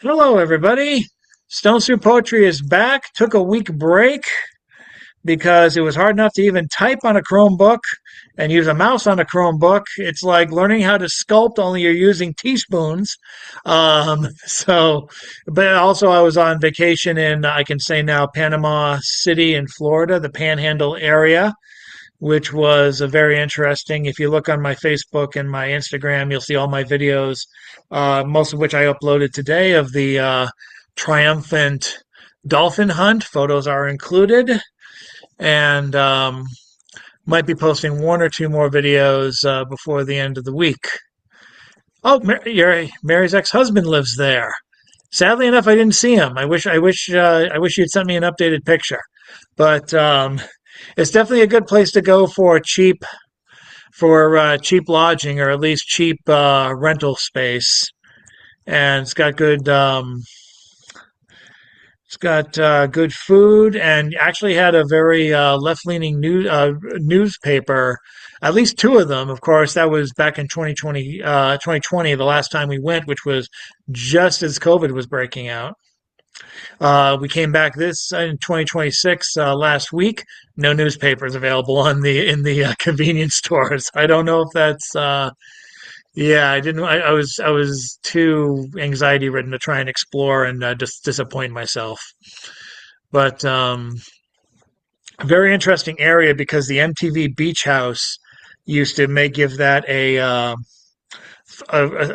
Hello, everybody. Stone Soup Poetry is back. Took a week break because it was hard enough to even type on a Chromebook and use a mouse on a Chromebook. It's like learning how to sculpt, only you're using teaspoons. But also I was on vacation in, I can say now, Panama City in Florida, the Panhandle area, which was very interesting. If you look on my Facebook and my Instagram, you'll see all my videos, most of which I uploaded today of the triumphant dolphin hunt. Photos are included, and might be posting one or two more videos before the end of the week. Oh, Mary's ex-husband lives there. Sadly enough, I didn't see him. I wish you'd sent me an updated picture. But it's definitely a good place to go for cheap lodging, or at least cheap rental space. And it's got good food, and actually had a very left-leaning newspaper. At least two of them, of course. That was back in 2020, the last time we went, which was just as COVID was breaking out. We came back this in 2026 last week. No newspapers available on the in the convenience stores. I don't know if that's yeah. I didn't. I was too anxiety ridden to try and explore and just disappoint myself. But a very interesting area because the MTV Beach House used to make give that a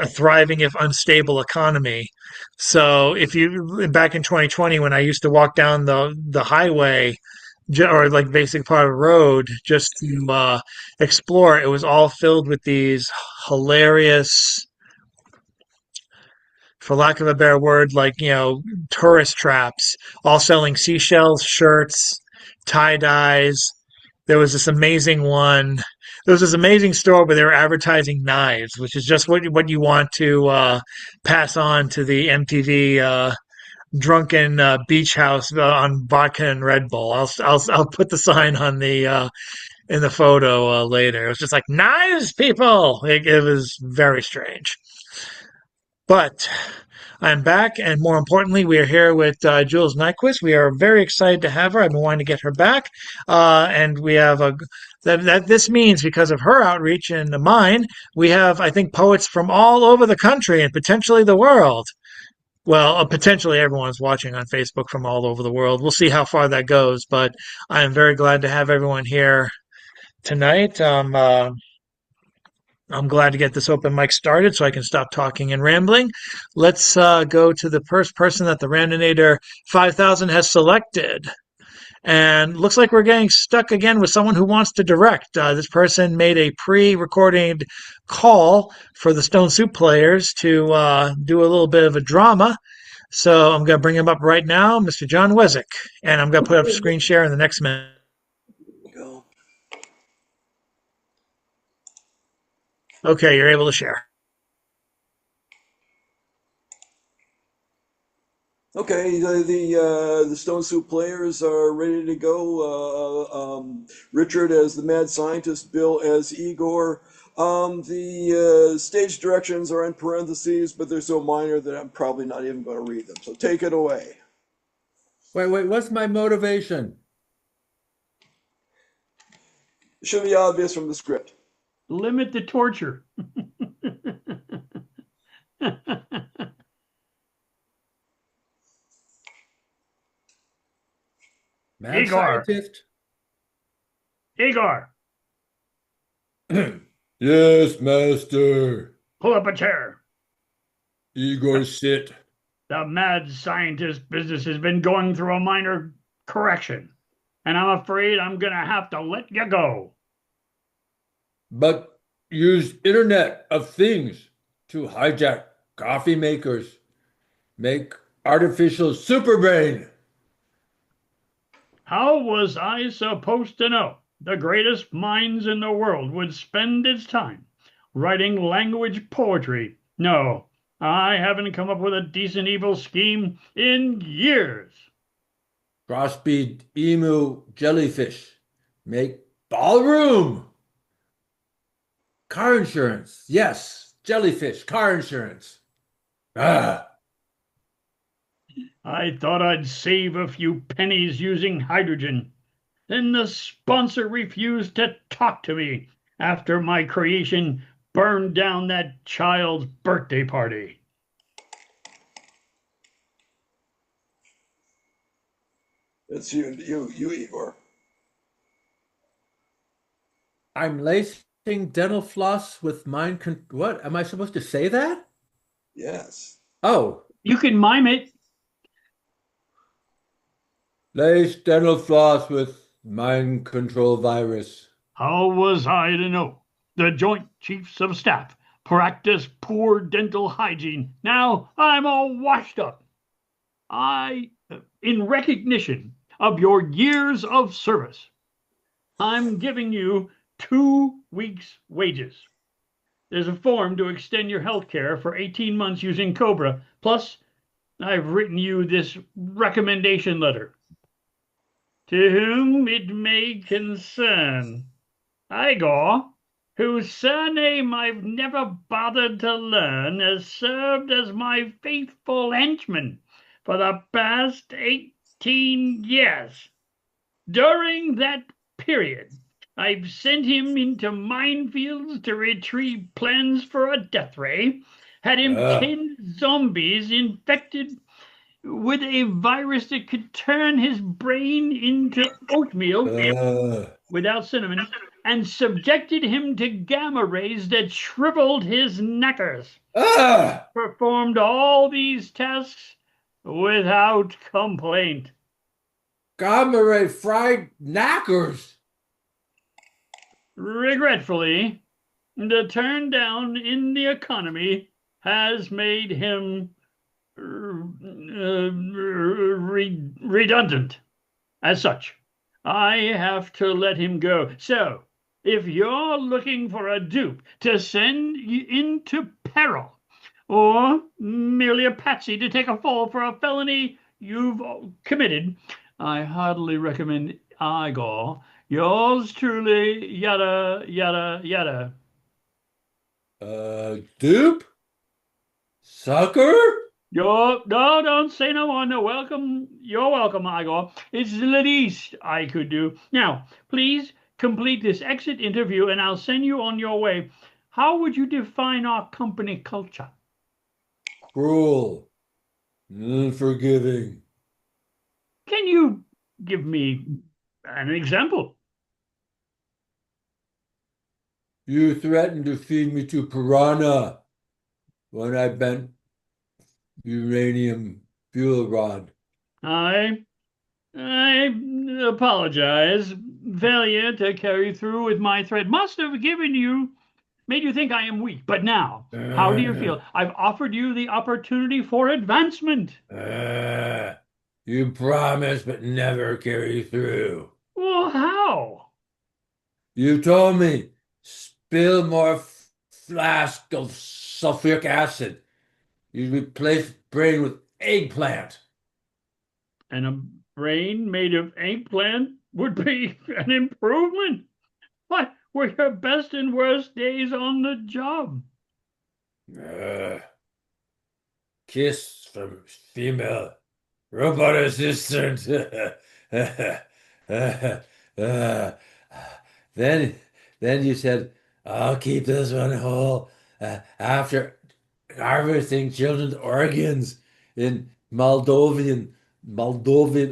thriving if unstable economy. So if you back in 2020 when I used to walk down the highway or like basic part of the road just to explore, it was all filled with these hilarious, for lack of a better word, like tourist traps, all selling seashells, shirts, tie dyes. There was this amazing one. There was this amazing store where they were advertising knives, which is just what you want to pass on to the MTV drunken beach house on vodka and Red Bull. I'll put the sign on the in the photo later. It was just like knives, people. It was very strange. But I'm back, and more importantly, we are here with Jules Nyquist. We are very excited to have her. I've been wanting to get her back, and we have a that this means because of her outreach and mine, we have I think poets from all over the country and potentially the world. Well, potentially everyone's watching on Facebook from all over the world. We'll see how far that goes, but I am very glad to have everyone here tonight. I'm glad to get this open mic started so I can stop talking and rambling. Let's go to the first person that the Randonator 5000 has selected. And looks like we're getting stuck again with someone who wants to direct. This person made a pre-recorded call for the Stone Soup players to do a little bit of a drama. So I'm going to bring him up right now, Mr. John Wezick. And I'm going to put up screen share in the next minute. Go. Okay, you're able to share. Okay, the Stone Soup players are ready to go. Richard as the mad scientist, Bill as Igor. The stage directions are in parentheses, but they're so minor that I'm probably not even going to read them. So take it away. Wait, what's my motivation? It should be obvious from the script. Limit the torture. Mad Igor. scientist? Igor, Yes, master. pull up a chair. Igor, sit. The mad scientist business has been going through a minor correction, and I'm afraid I'm going to have to let you go. But use Internet of Things to hijack coffee makers. Make artificial superbrain. How was I supposed to know the greatest minds in the world would spend its time writing language poetry? No, I haven't come up with a decent evil scheme in years. Crossbreed emu jellyfish. Make ballroom. Car insurance. Yes, jellyfish, car insurance. Ah. I thought I'd save a few pennies using hydrogen. Then the sponsor refused to talk to me after my creation burned down that child's birthday party. It's you, Igor. I'm lacing dental floss with What? Am I supposed to say that? Yes. Oh, You can mime it. lace dental floss with mind control virus. How was I to know? The Joint Chiefs of Staff practice poor dental hygiene. Now I'm all washed up. In recognition of your years of service, I'm giving you 2 weeks' wages. There's a form to extend your health care for 18 months using Cobra. Plus, I've written you this recommendation letter. To whom it may concern, Igor, whose surname I've never bothered to learn, has served as my faithful henchman for the past 18 years. During that period, I've sent him into minefields to retrieve plans for a death ray, had him Uh, tend zombies infected with a virus that could turn his brain into oatmeal uh, without cinnamon, and subjected him to gamma rays that shriveled his knackers. ah, Performed all these tasks without complaint. gamma ray fried knackers. Regretfully, the turn down in the economy has made him redundant. As such, I have to let him go. So, if you're looking for a dupe to send you into peril, or merely a patsy to take a fall for a felony you've committed, I heartily recommend Igor. Yours truly, yada, yada, yada. Dupe? Sucker? No, don't say no more. No, welcome. You're welcome, Igor. It's the least I could do. Now, please complete this exit interview and I'll send you on your way. How would you define our company culture? Cruel. Unforgiving. Can you give me an example? You threatened to feed me to piranha when I bent uranium fuel rod. I apologize. Failure to carry through with my threat must have made you think I am weak. But now, how do you feel? I've offered you the opportunity for advancement. You promise but never carry through. Well, how? You told me spill more flask of sulfuric acid. You replace brain with eggplant. And a brain made of eggplant would be an improvement. What were your best and worst days on the job? Kiss from female robot assistant. Then, then you said, "I'll keep this one whole after harvesting children's organs in Moldovan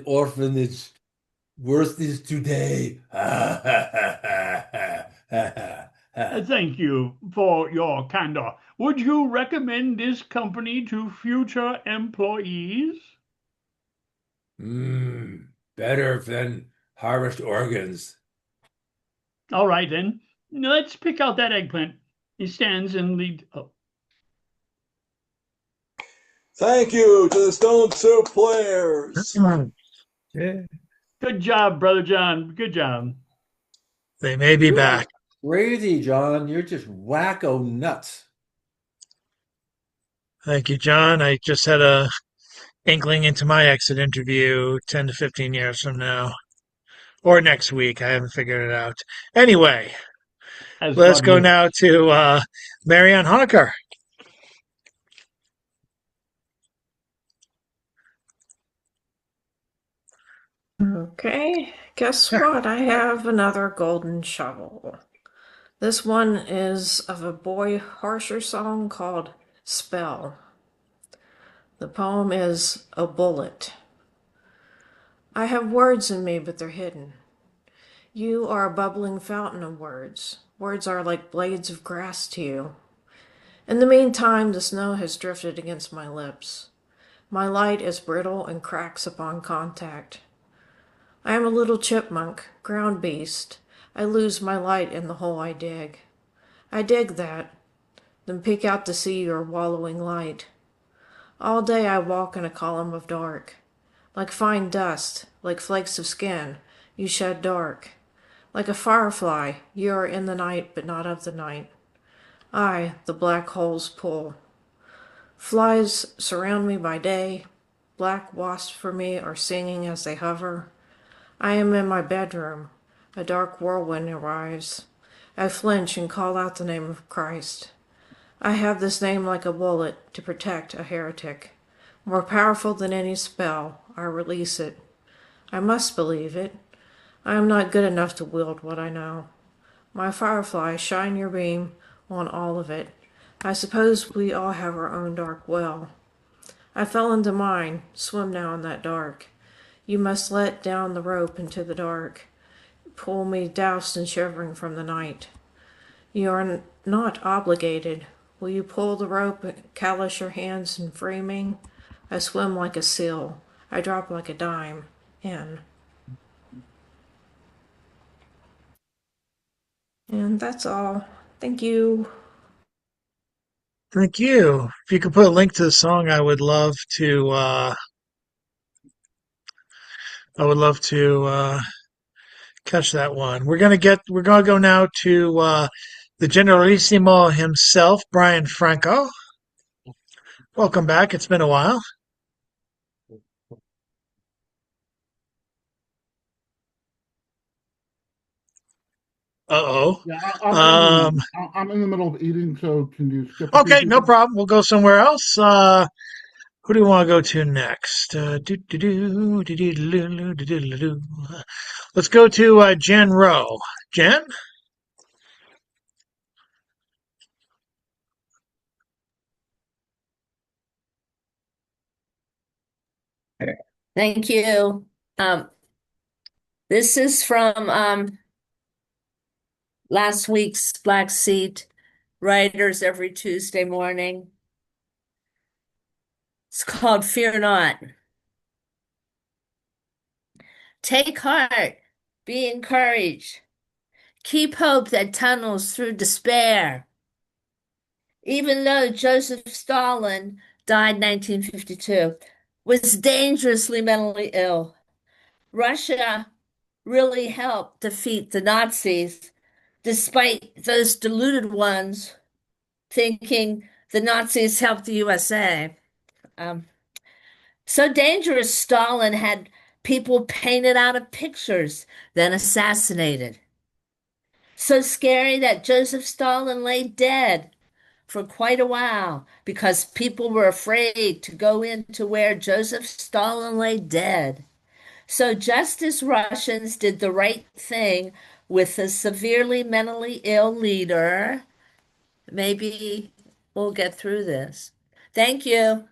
orphanage. Worst is today." Thank you for your candor. Would you recommend this company to future employees? Better than harvest organs. All right, then. Let's pick out that eggplant. He stands and leads. Oh. Thank you to the Stone Soup players. Yeah. Good job, Brother John. Good job. They may be back. Crazy, John. You're just wacko nuts. Thank you, John. I just had a inkling into my exit interview 10 to 15 years from now. Or next week. I haven't figured it out. Anyway, As let's God go wills. now to Marianne Honecker. Okay, guess what? I have another golden shovel. This one is of a Boy Harsher song called Spell. The poem is A Bullet. I have words in me, but they're hidden. You are a bubbling fountain of words. Words are like blades of grass to you. In the meantime, the snow has drifted against my lips. My light is brittle and cracks upon contact. I am a little chipmunk, ground beast. I lose my light in the hole I dig. I dig that, then peek out to see your wallowing light. All day I walk in a column of dark. Like fine dust, like flakes of skin, you shed dark. Like a firefly, you are in the night but not of the night. I, the black hole's pull. Flies surround me by day. Black wasps for me are singing as they hover. I am in my bedroom. A dark whirlwind arrives. I flinch and call out the name of Christ. I have this name like a bullet to protect a heretic. More powerful than any spell, I release it. I must believe it. I am not good enough to wield what I know. My firefly, shine your beam on all of it. I suppose we all have our own dark well. I fell into mine, swim now in that dark. You must let down the rope into the dark. Pull me doused and shivering from the night. You are not obligated. Will you pull the rope, callous your hands and free me? I swim like a seal. I drop like a dime. In. And that's all. Thank you. Thank you. If you could put a link to the song, I would love to catch that one. We're gonna go now to the Generalissimo himself, Brian Franco. Welcome back. It's been a while. Uh-oh. Yeah, I'm Um, eating. I'm in the middle of eating, so can you skip a few okay, no people? problem. We'll go somewhere else. Who do you want to go to next? Let's go to Jen Rowe. Jen? Thank you. Um, this is from last week's Black Seat Writers every Tuesday morning. It's called Fear Not. Take heart, be encouraged, keep hope that tunnels through despair. Even though Joseph Stalin died 1952, was dangerously mentally ill, Russia really helped defeat the Nazis, despite those deluded ones thinking the Nazis helped the USA. Um, so dangerous, Stalin had people painted out of pictures, then assassinated. So scary that Joseph Stalin lay dead for quite a while because people were afraid to go into where Joseph Stalin lay dead. So just as Russians did the right thing with a severely mentally ill leader, maybe we'll get through this. Thank you.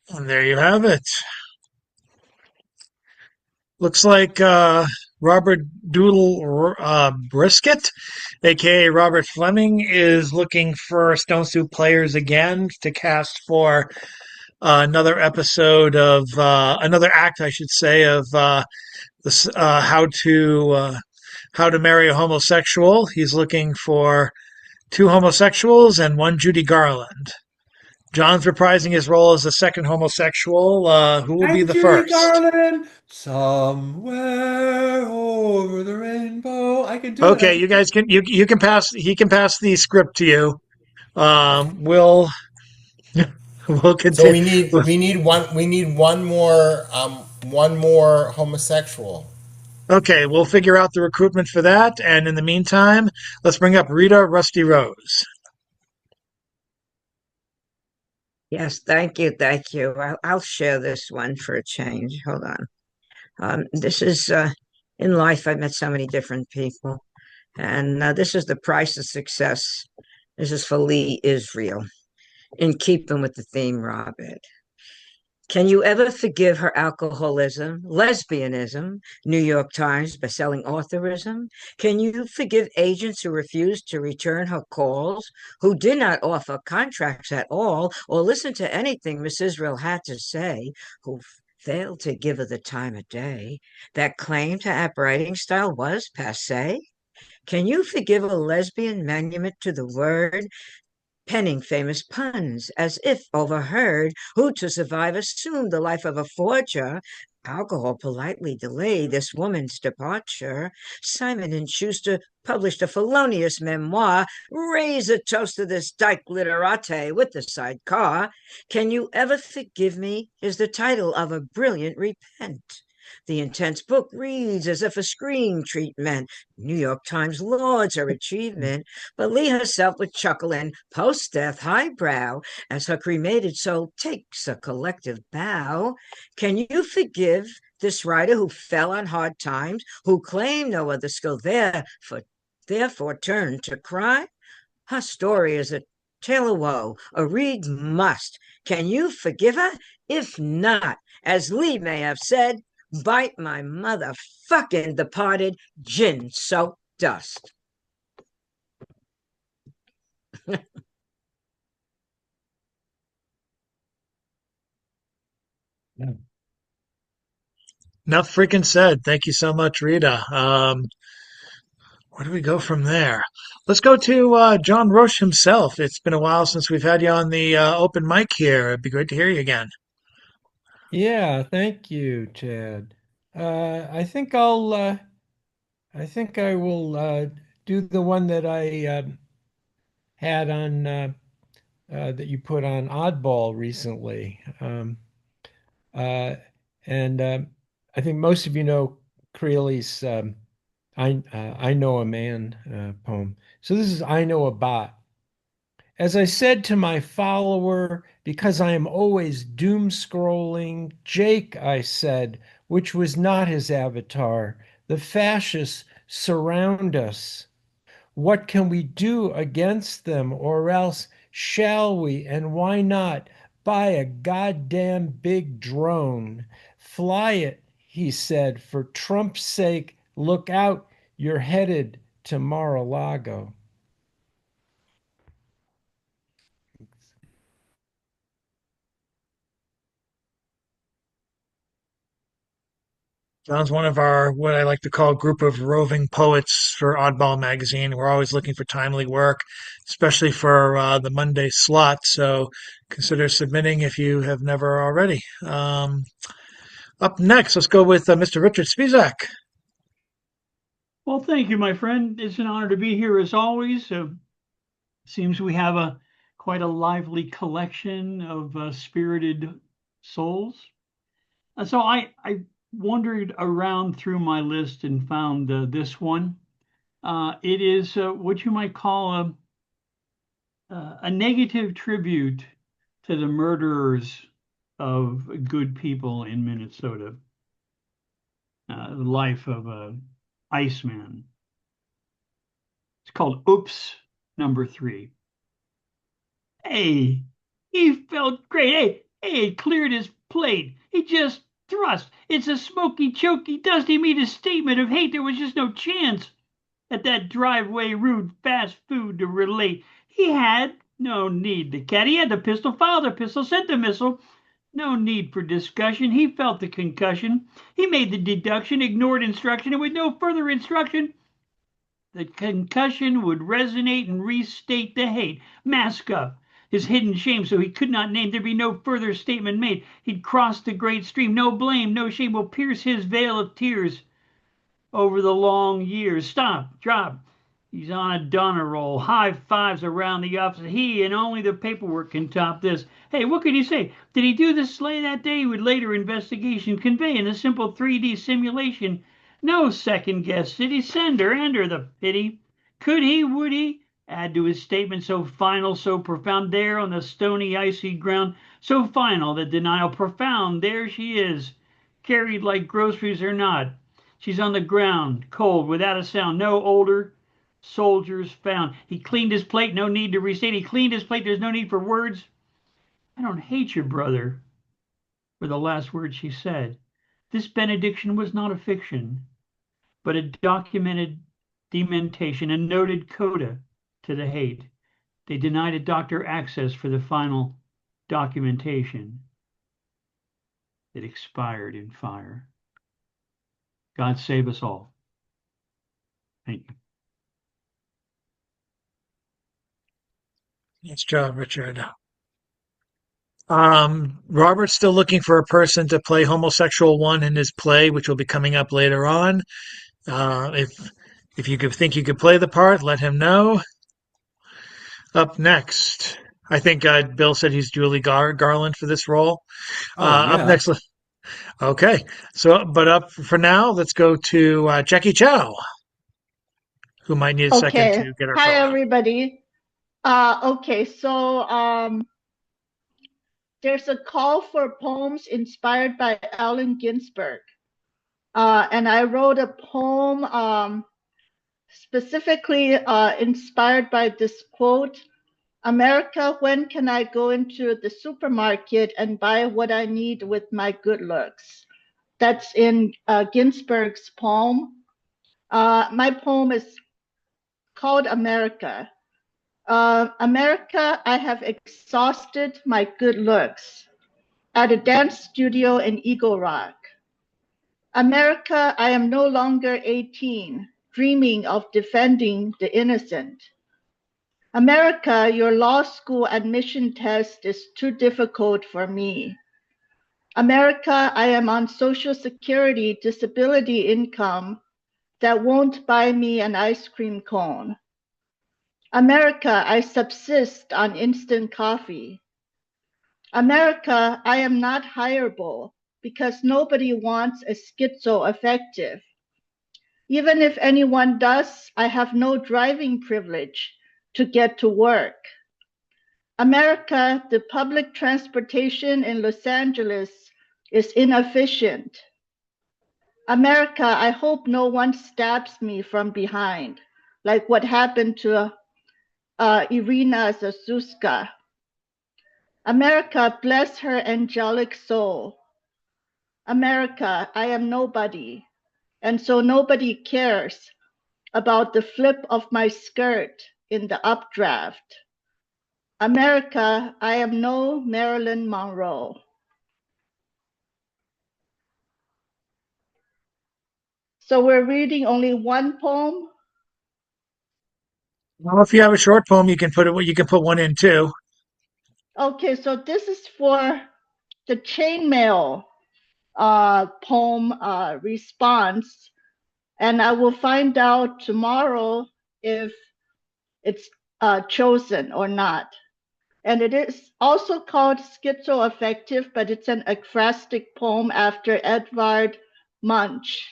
And there you have it. Looks like Robert Doodle Brisket, aka Robert Fleming, is looking for Stone Soup players again to cast for another episode of another act, I should say, of this, how to marry a homosexual. He's looking for two homosexuals and one Judy Garland. John's reprising his role as the second homosexual. Who will be I'm the Judy first? Garland. Somewhere over the rainbow. I can do it. I Okay, can you do guys can you can pass. He can pass the script to you. We'll we'll So continue. we need one more homosexual. Okay, we'll figure out the recruitment for that. And in the meantime, let's bring up Rita Rusty Rose. Yes, thank you, thank you. I'll share this one for a change. Hold on. This is in life. I've met so many different people, and this is the price of success. This is for Lee Israel, in keeping with the theme, Robert. Can you ever forgive her alcoholism, lesbianism, New York Times bestselling authorism? Can you forgive agents who refused to return her calls, who did not offer contracts at all, or listen to anything Miss Israel had to say, who failed to give her the time of day, that claimed her app writing style was passe? Can you forgive a lesbian monument to the word, penning famous puns as if overheard, who to survive assumed the life of a forger? Alcohol politely delayed this woman's departure. Simon and Schuster published a felonious memoir. Raise a toast to this dyke literate with the sidecar. Can you ever forgive me is the title of a brilliant repent. The intense book reads as if a screen treatment. New York Times lauds her achievement, but Lee herself would chuckle and post-death highbrow as her cremated soul takes a collective bow. Can you forgive this writer who fell on hard times, who claimed no other skill therefore turned to crime? Her story is a tale of woe, a read must. Can you forgive her? If not, as Lee may have said, bite my motherfucking departed gin-soaked dust. Enough freaking said. Thank you so much, Rita. Where do we go from there? Let's go to John Roche himself. It's been a while since we've had you on the open mic here. It'd be great to hear you again. Yeah, thank you, Chad. I think I will do the one that I had on that you put on Oddball recently. Uh, and I think most of you know Creeley's I Know a Man poem. So this is I Know a Bot. As I said to my follower, because I am always doom scrolling, Jake, I said, which was not his avatar, the fascists surround us. What can we do against them, or else shall we, and why not, buy a goddamn big drone? Fly it, he said, for Trump's sake, look out, you're headed to Mar-a-Lago. John's one of our, what I like to call, group of roving poets for Oddball Magazine. We're always looking for timely work, especially for the Monday slot. So consider submitting if you have never already. Up next, let's go with Mr. Richard Spizak. Well, thank you, my friend. It's an honor to be here as always. Seems we have a quite a lively collection of spirited souls. So I wandered around through my list and found this one. It is what you might call a negative tribute to the murderers of good people in Minnesota. The life of Iceman. It's called Oops Number 3. Hey, he felt great. He cleared his plate. He just thrust. It's a smoky, choky, dusty meat, a statement of hate. There was just no chance at that driveway rude fast food to relate. He had no need. The cat, he had the pistol, fired the pistol, sent the missile. No need for discussion. He felt the concussion. He made the deduction, ignored instruction, and with no further instruction, the concussion would resonate and restate the hate. Mask up his hidden shame so he could not name. There'd be no further statement made. He'd crossed the great stream. No blame, no shame will pierce his veil of tears over the long years. Stop, drop. He's on a Donner roll. High fives around the office. He and only the paperwork can top this. Hey, what can you say? Did he do the sleigh that day? Would later investigation convey in a simple 3D simulation? No second guess. Did he send her and her the pity? Could he, would he, add to his statement so final, so profound, there on the stony, icy ground, so final that denial profound, there she is, carried like groceries or not. She's on the ground, cold, without a sound, no older soldiers found. He cleaned his plate, no need to restate. He cleaned his plate, there's no need for words. I don't hate your brother, were the last words she said. This benediction was not a fiction, but a documented dementation, a noted coda to the hate. They denied a doctor access for the final documentation. It expired in fire. God save us all. Thank you. Nice job, Richard. Robert's still looking for a person to play homosexual one in his play, which will be coming up later on. If you could think you could play the part, let him know. Up next, I think Bill said he's Julie Garland for this role. Oh, Up yeah. next, okay. So, but up for now, let's go to Jackie Chow, who might need a second Okay. to get her Hi, phone out. everybody. Okay, so there's a call for poems inspired by Allen Ginsberg. And I wrote a poem specifically inspired by this quote, America, when can I go into the supermarket and buy what I need with my good looks? That's in Ginsberg's poem. My poem is called America. America, I have exhausted my good looks at a dance studio in Eagle Rock. America, I am no longer 18, dreaming of defending the innocent. America, your law school admission test is too difficult for me. America, I am on Social Security disability income that won't buy me an ice cream cone. America, I subsist on instant coffee. America, I am not hireable because nobody wants a schizoaffective. Even if anyone does, I have no driving privilege to get to work. America, the public transportation in Los Angeles is inefficient. America, I hope no one stabs me from behind, like what happened to Irina Zazuska. America, bless her angelic soul. America, I am nobody, and so nobody cares about the flip of my skirt in the updraft. America, I am no Marilyn Monroe. So we're reading only one poem? Well, if you have a short poem, you can put one in too. Okay, so this is for the chainmail poem response, and I will find out tomorrow if it's chosen or not. And it is also called Schizoaffective, but it's an ekphrastic poem after Edvard Munch.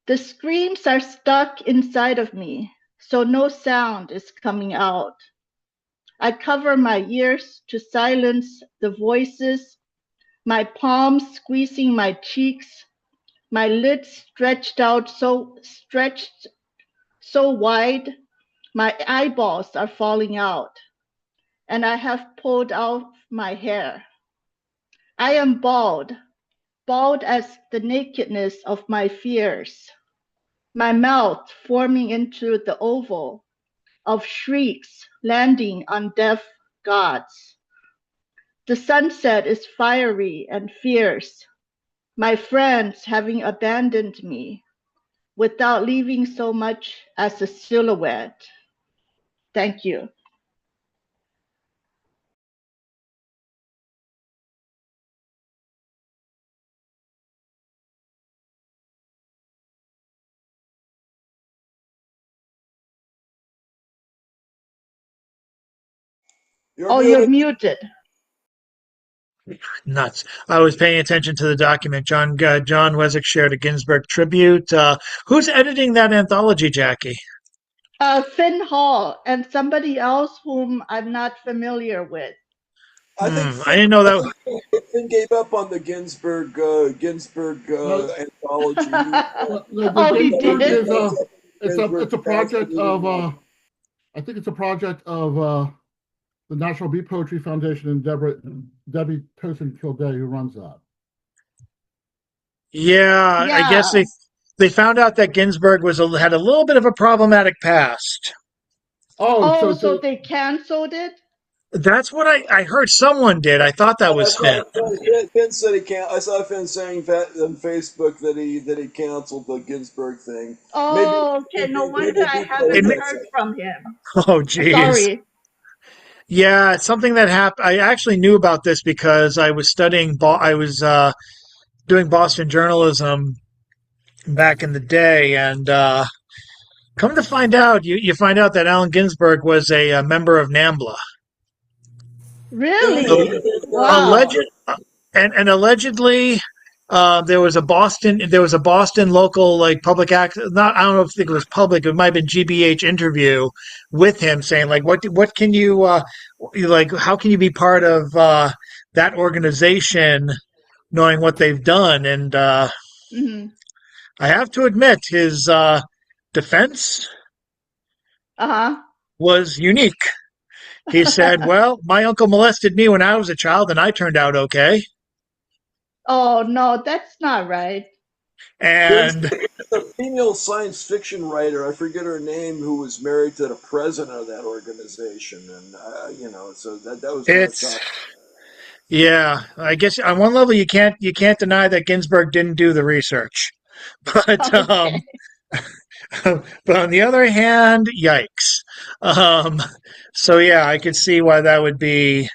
The screams are stuck inside of me, so no sound is coming out. I cover my ears to silence the voices, my palms squeezing my cheeks, my lids stretched so wide, my eyeballs are falling out, and I have pulled out my hair. I am bald as the nakedness of my fears, my mouth forming into the oval of shrieks landing on deaf gods. The sunset is fiery and fierce, my friends having abandoned me without leaving so much as a silhouette. Thank you. You're muted. Nuts. I was paying attention to the document. John Weswick shared a Ginsberg tribute. Who's editing that anthology, Jackie? Finn Hall and somebody else whom I'm not familiar with. I think I didn't know that. Finn gave up on the Ginsburg Well, anthology. the Oh, he Ginsburg did? is Ginsburg it's a project capacity. of I think it's a project of the National Beat Poetry Foundation and Debbie Tosin Kildare, who runs that. Yeah, I guess Yeah. they found out that Ginsburg had a little bit of a problematic past. Oh, Oh, so they canceled it? That's what I heard someone did. I thought that was Finn. Finn said he can't. I saw Finn saying that on Facebook that he canceled the Ginsburg thing. Maybe Oh, okay. No wonder maybe I he It, haven't heard from him. oh, geez. Sorry. Yeah, it's something that happened. I actually knew about this because I was studying. I was doing Boston journalism back in the day, and come to find out, you find out that Allen Ginsberg was a member of NAMBLA. Really? Alleged, Wow. and allegedly, there was a Boston local like public access. Not I don't know if it was public. It might have been GBH interview with him saying like, what can you like? How can you be part of that organization, knowing what they've done? And Hmm. I have to admit, his defense Uh-huh. was unique. He said, "Well, my uncle molested me when I was a child, and I turned out okay." Oh, no, that's not right. there's And a female science fiction writer. I forget her name, who was married to the president of that organization, and so that was kind of it's shocking. yeah, I guess on one level you can't deny that Ginsburg didn't do the research, but Okay. but on the other hand, yikes. Um, so yeah, I could see why that would be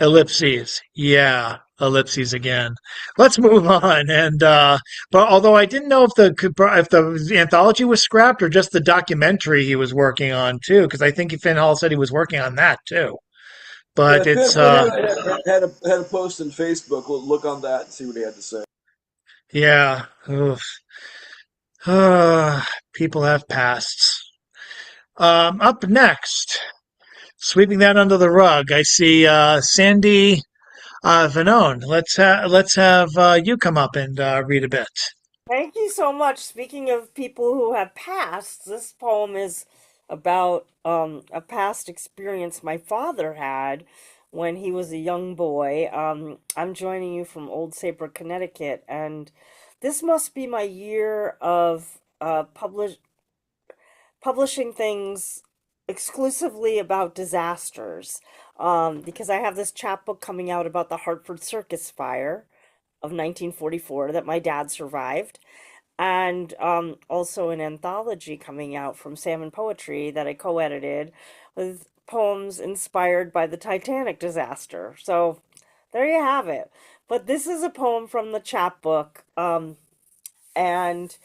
ellipses. Yeah, ellipses again. Let's move on. And but although I didn't know if the anthology was scrapped or just the documentary he was working on too, because I think Finn Hall said he was working on that too. Yeah, But it's Finn had a post on Facebook. Look on that and see what he had to say. yeah. Oof. People have pasts. Up next, sweeping that under the rug, I see Sandy Vanone. Let's have you come up and read a bit. Thank you so much. Speaking of people who have passed, this poem is about a past experience my father had when he was a young boy. I'm joining you from Old Saybrook, Connecticut, and this must be my year of publishing things exclusively about disasters. Because I have this chapbook coming out about the Hartford Circus fire of 1944 that my dad survived, and also an anthology coming out from Salmon Poetry that I co-edited with poems inspired by the Titanic disaster. So there you have it. But this is a poem from the chapbook, and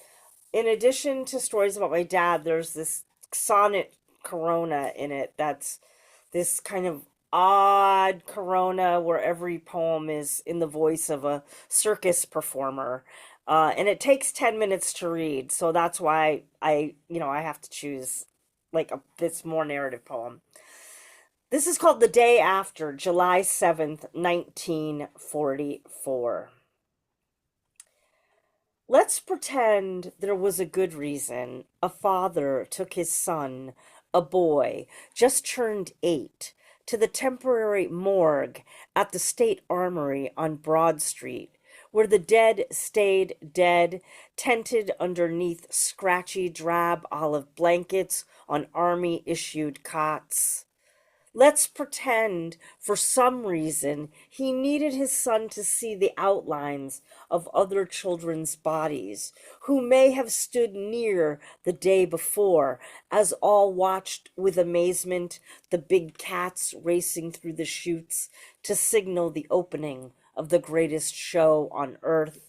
in addition to stories about my dad, there's this sonnet corona in it that's this kind of odd corona where every poem is in the voice of a circus performer. And it takes 10 minutes to read, so that's why I have to choose like this more narrative poem. This is called The Day After, July 7th, 1944. Let's pretend there was a good reason a father took his son, a boy, just turned 8, to the temporary morgue at the State Armory on Broad Street, where the dead stayed dead, tented underneath scratchy drab olive blankets on army-issued cots. Let's pretend, for some reason, he needed his son to see the outlines of other children's bodies, who may have stood near the day before, as all watched with amazement the big cats racing through the chutes to signal the opening of the greatest show on earth.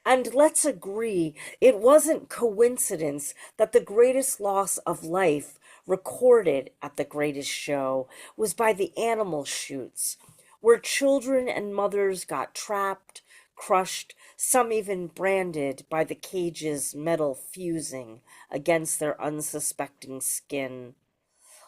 And let's agree, it wasn't coincidence that the greatest loss of life recorded at the greatest show was by the animal chutes, where children and mothers got trapped, crushed, some even branded by the cage's metal fusing against their unsuspecting skin.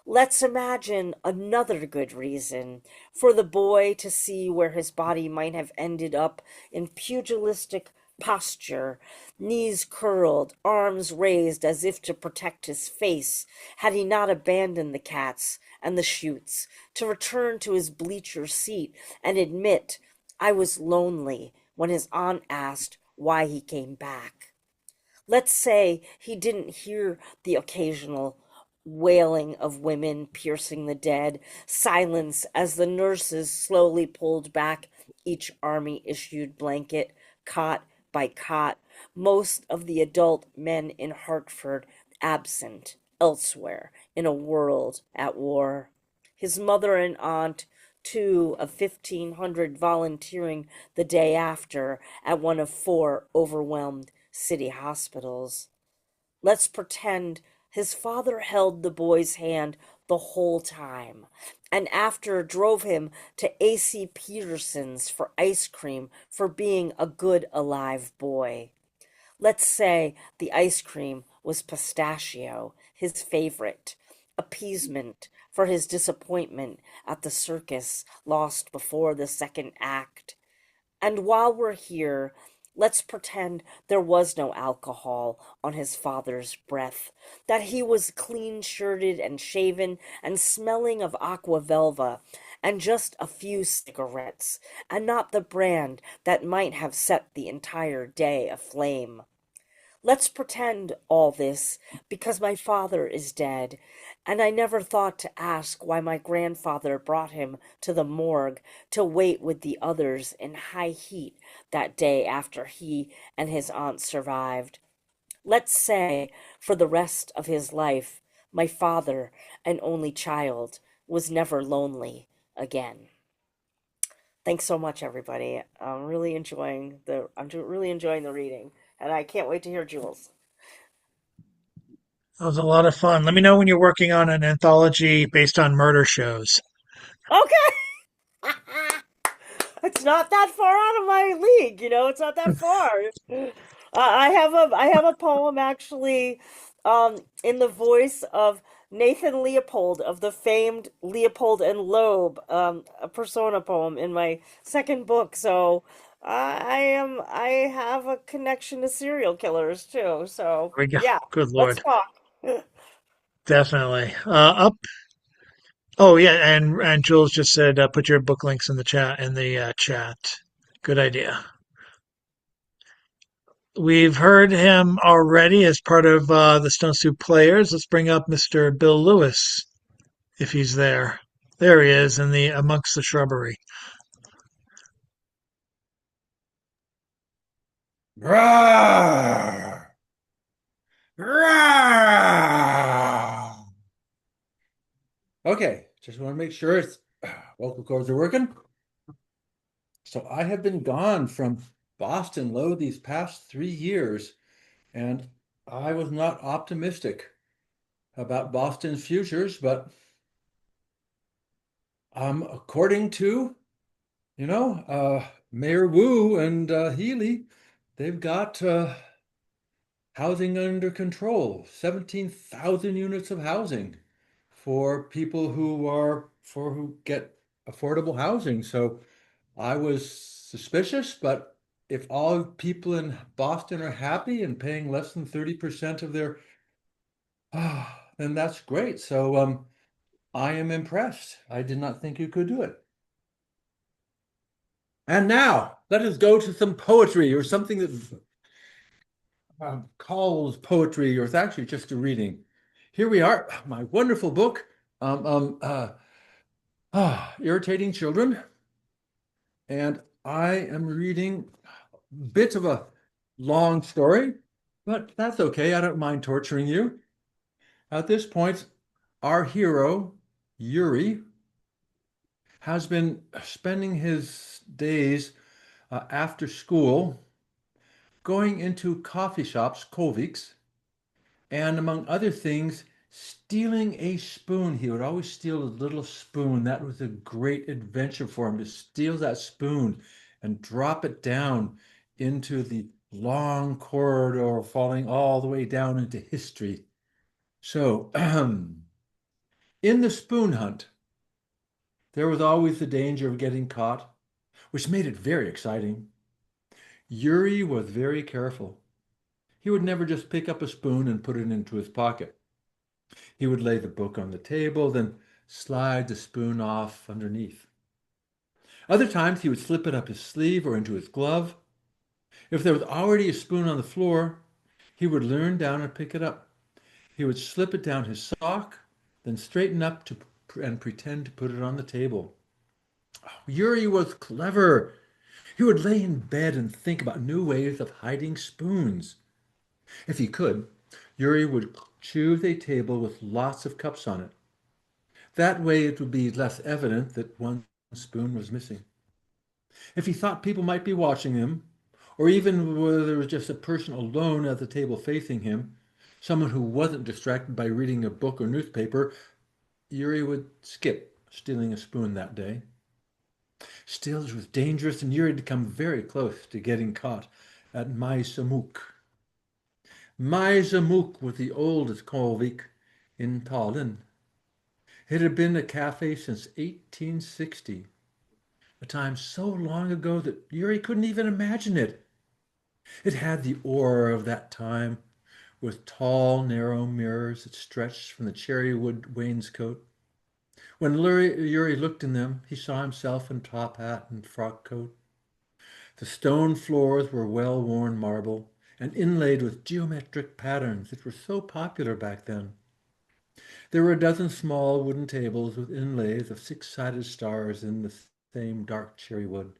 Let's imagine another good reason for the boy to see where his body might have ended up in pugilistic posture, knees curled, arms raised as if to protect his face, had he not abandoned the cats and the chutes to return to his bleacher seat and admit I was lonely when his aunt asked why he came back. Let's say he didn't hear the occasional wailing of women piercing the dead, silence as the nurses slowly pulled back each army issued blanket, cot by cot, most of the adult men in Hartford absent elsewhere in a world at war. His mother and aunt, two of 1,500 volunteering the day after at one of 4 overwhelmed city hospitals. Let's pretend his father held the boy's hand the whole time, and after drove him to A.C. Peterson's for ice cream for being a good alive boy. Let's say the ice cream was pistachio, his favorite, appeasement for his disappointment at the circus lost before the second act. And while we're here, let's pretend there was no alcohol on his father's breath, that he was clean shirted and shaven and smelling of aqua velva and just a few cigarettes, and not the brand that might have set the entire day aflame. Let's pretend all this because my father is dead, and I never thought to ask why my grandfather brought him to the morgue to wait with the others in high heat that day after he and his aunt survived. Let's say, for the rest of his life, my father, an only child, was never lonely again. Thanks so much, everybody. I'm really enjoying the reading, and I can't wait to hear Jules. That was a lot of fun. Let me know when you're working on an anthology based on murder shows. Okay. It's not that far out of my league, it's not that far. I have a poem actually in the voice of Nathan Leopold of the famed Leopold and Loeb, a persona poem in my second book. So I have a connection to serial killers too. So There we go. yeah, Good let's Lord. talk. Definitely. Up. Oh, yeah. And Jules just said, put your book links in the chat. Good idea. We've heard him already as part of the Stone Soup Players. Let's bring up Mr. Bill Lewis if he's there. There he is in the amongst the shrubbery. Rawr! Rawr! Okay, just want to make sure it's vocal cords are working. So I have been gone from Boston Low these past 3 years, and I was not optimistic about Boston's futures, but according to, Mayor Wu and Healy, they've got housing under control, 17,000 units of housing for people who get affordable housing. So I was suspicious, but if all people in Boston are happy and paying less than 30% of their, then that's great. So I am impressed. I did not think you could do it. And now let us go to some poetry or something that calls poetry, or it's actually just a reading. Here we are, my wonderful book, Irritating Children. And I am reading a bit of a long story, but that's okay. I don't mind torturing you. At this point, our hero, Yuri, has been spending his days after school going into coffee shops, Koviks, and among other things, stealing a spoon. He would always steal a little spoon. That was a great adventure for him to steal that spoon and drop it down into the long corridor, falling all the way down into history. So, in the spoon hunt, there was always the danger of getting caught, which made it very exciting. Yuri was very careful. He would never just pick up a spoon and put it into his pocket. He would lay the book on the table, then slide the spoon off underneath. Other times he would slip it up his sleeve or into his glove. If there was already a spoon on the floor, he would lean down and pick it up. He would slip it down his sock, then straighten up and pretend to put it on the table. Oh, Yuri was clever. He would lay in bed and think about new ways of hiding spoons. If he could, Yuri would choose a table with lots of cups on it. That way it would be less evident that one spoon was missing. If he thought people might be watching him, or even whether there was just a person alone at the table facing him, someone who wasn't distracted by reading a book or newspaper, Yuri would skip stealing a spoon that day. Still, it was dangerous, and Yuri had come very close to getting caught at My Samuk. My Samuk was the oldest Kolvik in Tallinn. It had been a cafe since 1860, a time so long ago that Yuri couldn't even imagine it. It had the aura of that time, with tall, narrow mirrors that stretched from the cherry wood wainscot. When Yuri looked in them, he saw himself in top hat and frock coat. The stone floors were well-worn marble and inlaid with geometric patterns that were so popular back then. There were a dozen small wooden tables with inlays of six-sided stars in the same dark cherry wood.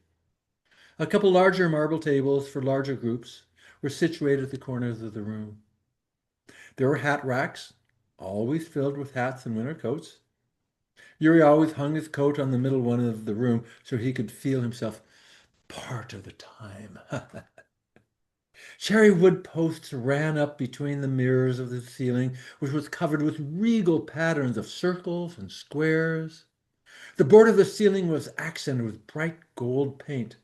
A couple larger marble tables for larger groups were situated at the corners of the room. There were hat racks, always filled with hats and winter coats. Yuri always hung his coat on the middle one of the room so he could feel himself part of the time. Cherry wood posts ran up between the mirrors of the ceiling, which was covered with regal patterns of circles and squares. The board of the ceiling was accented with bright gold paint.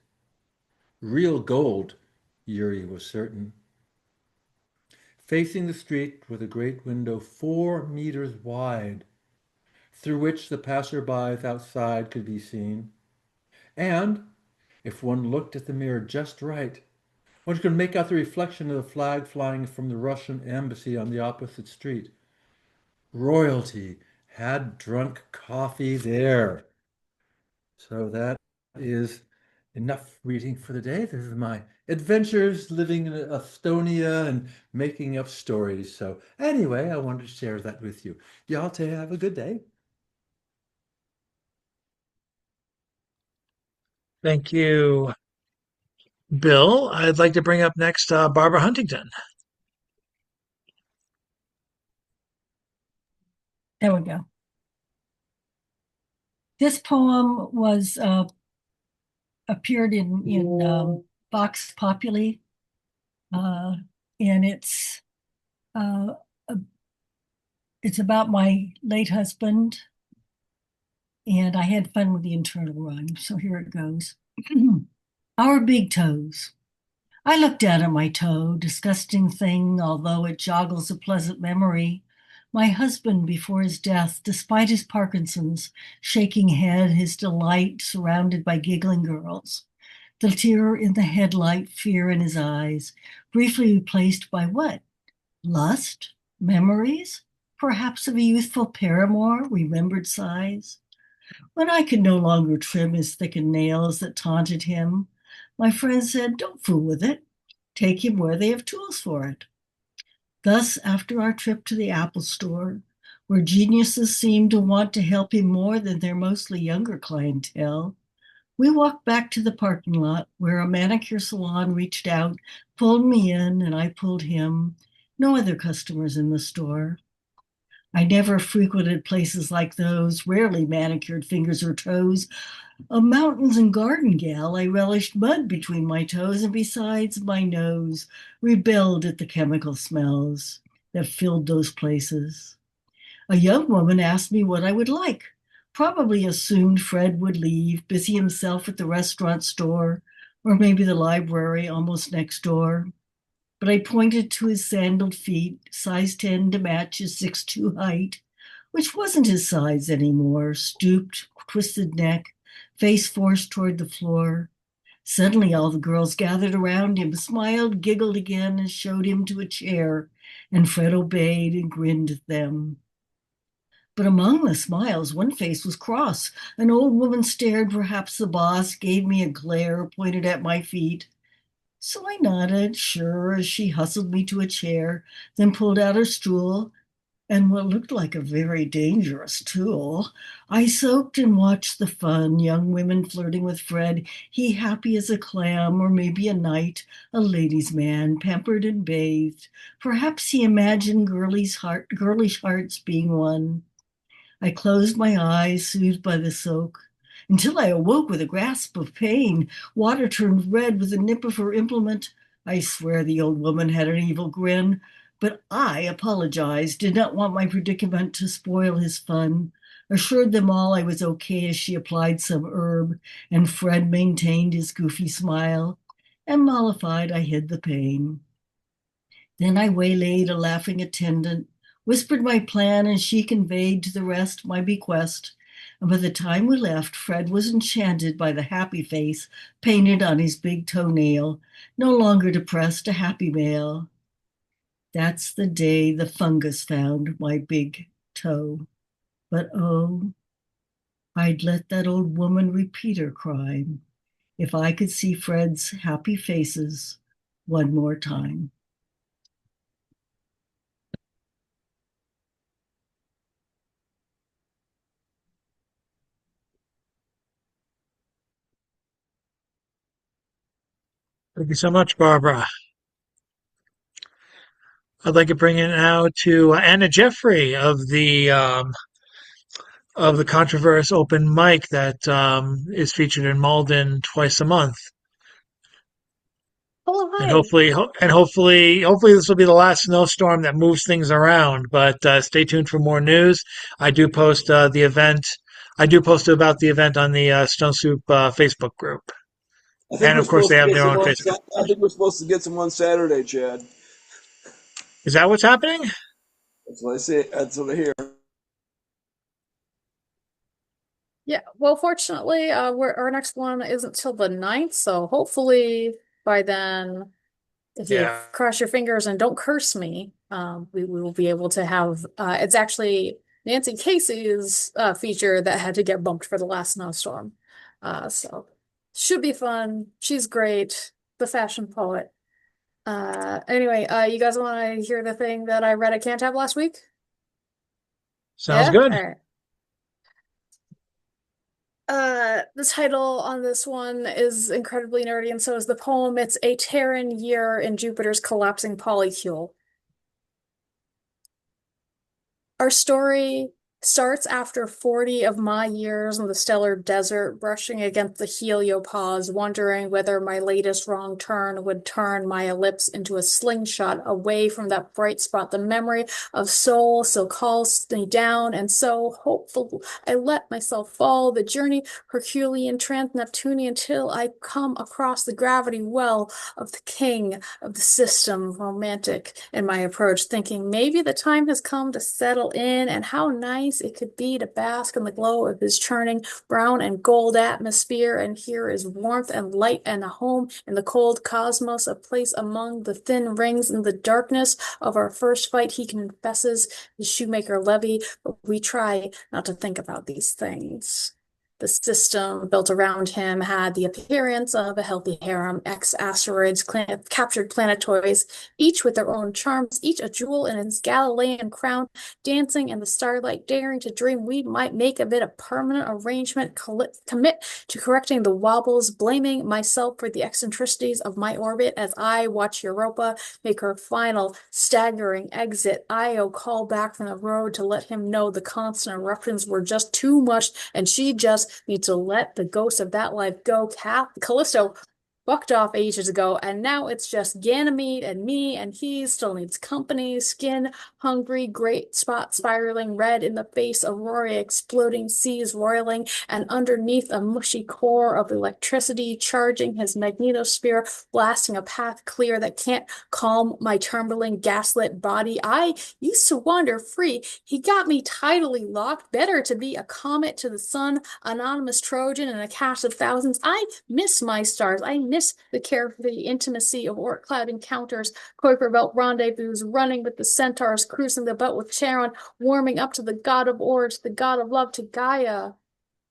Real gold, Yuri was certain. Facing the street was a great window 4 meters wide, through which the passerbys outside could be seen. And, if one looked at the mirror just right, one could make out the reflection of the flag flying from the Russian embassy on the opposite street. Royalty had drunk coffee there. So that is enough reading for the day. This is my adventures living in Estonia and making up stories. So anyway, I wanted to share that with you. Y'all have a good day. Thank you, Bill. I'd like to bring up next Barbara Huntington. There we go. This poem was appeared in Vox Populi, and it's about my late husband, and I had fun with the internal rhyme, so here it goes. Our big toes. I look down at my toe, disgusting thing, although it joggles a pleasant memory. My husband before his death, despite his Parkinson's, shaking head, his delight, surrounded by giggling girls. The tear in the headlight, fear in his eyes, briefly replaced by what? Lust? Memories? Perhaps of a youthful paramour, remembered sighs? When I could no longer trim his thickened nails that taunted him, my friend said, don't fool with it. Take him where they have tools for it. Thus, after our trip to the Apple store, where geniuses seemed to want to help him more than their mostly younger clientele, we walked back to the parking lot where a manicure salon reached out, pulled me in, and I pulled him. No other customers in the store. I never frequented places like those, rarely manicured fingers or toes. A mountains and garden gal, I relished mud between my toes, and besides, my nose rebelled at the chemical smells that filled those places. A young woman asked me what I would like, probably assumed Fred would leave, busy himself at the restaurant store, or maybe the library almost next door. But I pointed to his sandaled feet, size 10 to match his 6'2" height, which wasn't his size anymore, stooped, twisted neck, face forced toward the floor. Suddenly, all the girls gathered around him, smiled, giggled again, and showed him to a chair, and Fred obeyed and grinned at them. But among the smiles, one face was cross. An old woman stared, perhaps the boss, gave me a glare, pointed at my feet. So I nodded, sure, as she hustled me to a chair, then pulled out her stool and what looked like a very dangerous tool. I soaked and watched the fun, young women flirting with Fred, he happy as a clam, or maybe a knight, a ladies' man, pampered and bathed. Perhaps he imagined girlish hearts being won. I closed my eyes, soothed by the soak, until I awoke with a grasp of pain. Water turned red with the nip of her implement. I swear the old woman had an evil grin, but I apologized, did not want my predicament to spoil his fun. Assured them all I was okay as she applied some herb, and Fred maintained his goofy smile. And mollified, I hid the pain. Then I waylaid a laughing attendant, whispered my plan, and she conveyed to the rest my bequest. And by the time we left, Fred was enchanted by the happy face painted on his big toenail, no longer depressed, a happy male. That's the day the fungus found my big toe. But oh, I'd let that old woman repeat her crime if I could see Fred's happy faces one more time. Thank you so much, Barbara. I'd like to bring it now to Anna Jeffrey of the Controverse open mic that is featured in Malden twice a month. Oh, And hi. hopefully this will be the last snowstorm that moves things around. But stay tuned for more news. I do post the event. I do post about the event on the Stone Soup Facebook group, I think and we're of course supposed they to have get their some own on. Facebook. I think we're supposed to get some on Saturday, Chad. Is that what's happening? That's what I say. That's what I hear. Yeah, well, fortunately, our next one isn't till the 9th, so hopefully by then, if you Yeah. cross your fingers and don't curse me, we will be able to have it's actually Nancy Casey's feature that had to get bumped for the last snowstorm. So should be fun. She's great, the fashion poet. Anyway, you guys want to hear the thing that I read at Cantab last week? Sounds Yeah? good. All right. The title on this one is incredibly nerdy, and so is the poem. It's A Terran Year in Jupiter's Collapsing Polycule. Our story starts after 40 of my years in the stellar desert, brushing against the heliopause, wondering whether my latest wrong turn would turn my ellipse into a slingshot away from that bright spot. The memory of soul so calls me down, and so hopeful I let myself fall. The journey Herculean, trans-Neptunian, till I come across the gravity well of the king of the system, romantic in my approach, thinking maybe the time has come to settle in, and how nice it could be to bask in the glow of his churning brown and gold atmosphere, and here is warmth and light and a home in the cold cosmos, a place among the thin rings in the darkness of our first fight. He confesses the shoemaker Levy, but we try not to think about these things. The system built around him had the appearance of a healthy harem, ex-asteroids, captured planetoids, each with their own charms, each a jewel in its Galilean crown, dancing in the starlight, daring to dream we might make of it a permanent arrangement, commit to correcting the wobbles, blaming myself for the eccentricities of my orbit as I watch Europa make her final staggering exit. Io called back from the road to let him know the constant eruptions were just too much, and she just needs to let the ghost of that life go. Callisto bucked off ages ago, and now it's just Ganymede and me, and he still needs company. Skin hungry, great spot spiraling red in the face, aurora exploding, seas roiling, and underneath a mushy core of electricity charging his magnetosphere, blasting a path clear that can't calm my trembling gaslit body. I used to wander free. He got me tidally locked. Better to be a comet to the sun, anonymous Trojan in a cast of thousands. I miss my stars. I miss the carefree intimacy of orc cloud encounters, Kuiper Belt rendezvous, running with the centaurs, cruising the boat with Charon, warming up to the god of ore, to the god of love, to Gaia.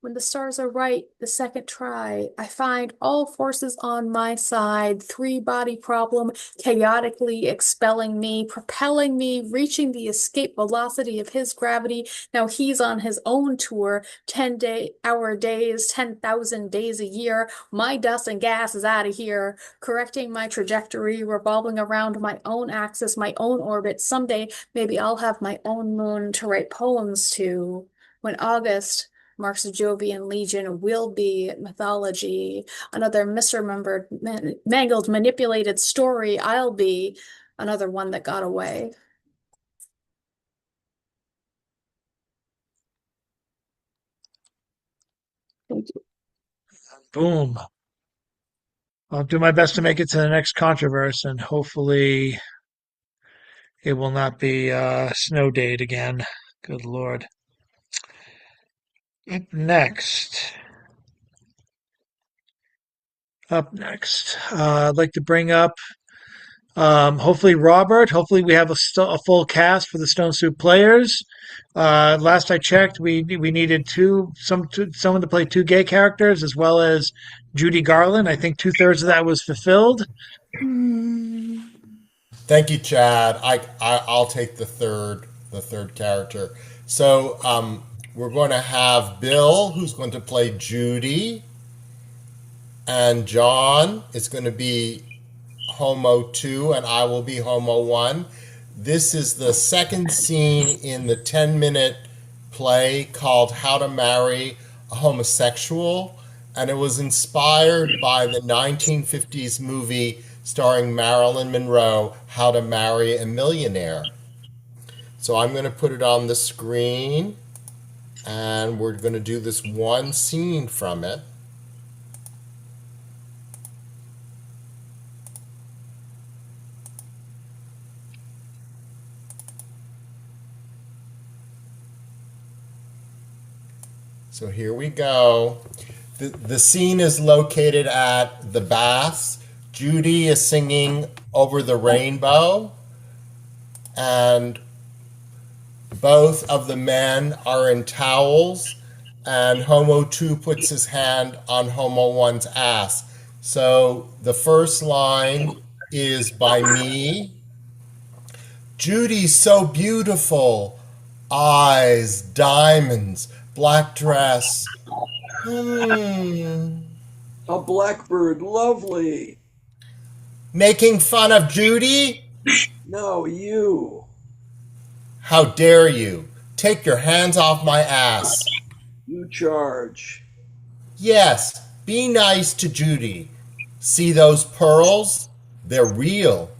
When the stars are right, the second try, I find all forces on my side, three-body problem, chaotically expelling me, propelling me, reaching the escape velocity of his gravity. Now he's on his own tour, 10-hour days, 10,000 days a year. My dust and gas is out of here, correcting my trajectory, revolving around my own axis, my own orbit. Someday, maybe I'll have my own moon to write poems to. When August marks the Jovian Legion will be mythology, another misremembered, mangled, manipulated story. I'll be another one that got away. Thank you. Boom. I'll do my best to make it to the next controversy, and hopefully it will not be snow date again. Good Lord. Up next. I'd like to bring up hopefully Robert. Hopefully we have a full cast for the Stone Soup players. Last I checked, we needed someone to play two gay characters as well as Judy Garland. I think 2/3 of that was fulfilled. Thank you, Chad. I'll take the third character. So we're going to have Bill, who's going to play Judy, and John is going to be Homo 2, and I will be Homo 1. This is the second scene in the 10-minute play called How to Marry a Homosexual, and it was inspired by the 1950s movie starring Marilyn Monroe, How to Marry a Millionaire. So I'm going to put it on the screen, and we're going to do this one scene from it. So here we go. The scene is located at the baths. Judy is singing Over the Rainbow, and both of the men are in towels, and Homo 2 puts his hand on Homo 1's ass. So the first line is by me. Judy's so beautiful. Eyes, diamonds, black dress. A blackbird, lovely. Making fun of Judy? No, you. How dare you? Take your hands off my ass. You charge. Yes, be nice to Judy. See those pearls? They're real.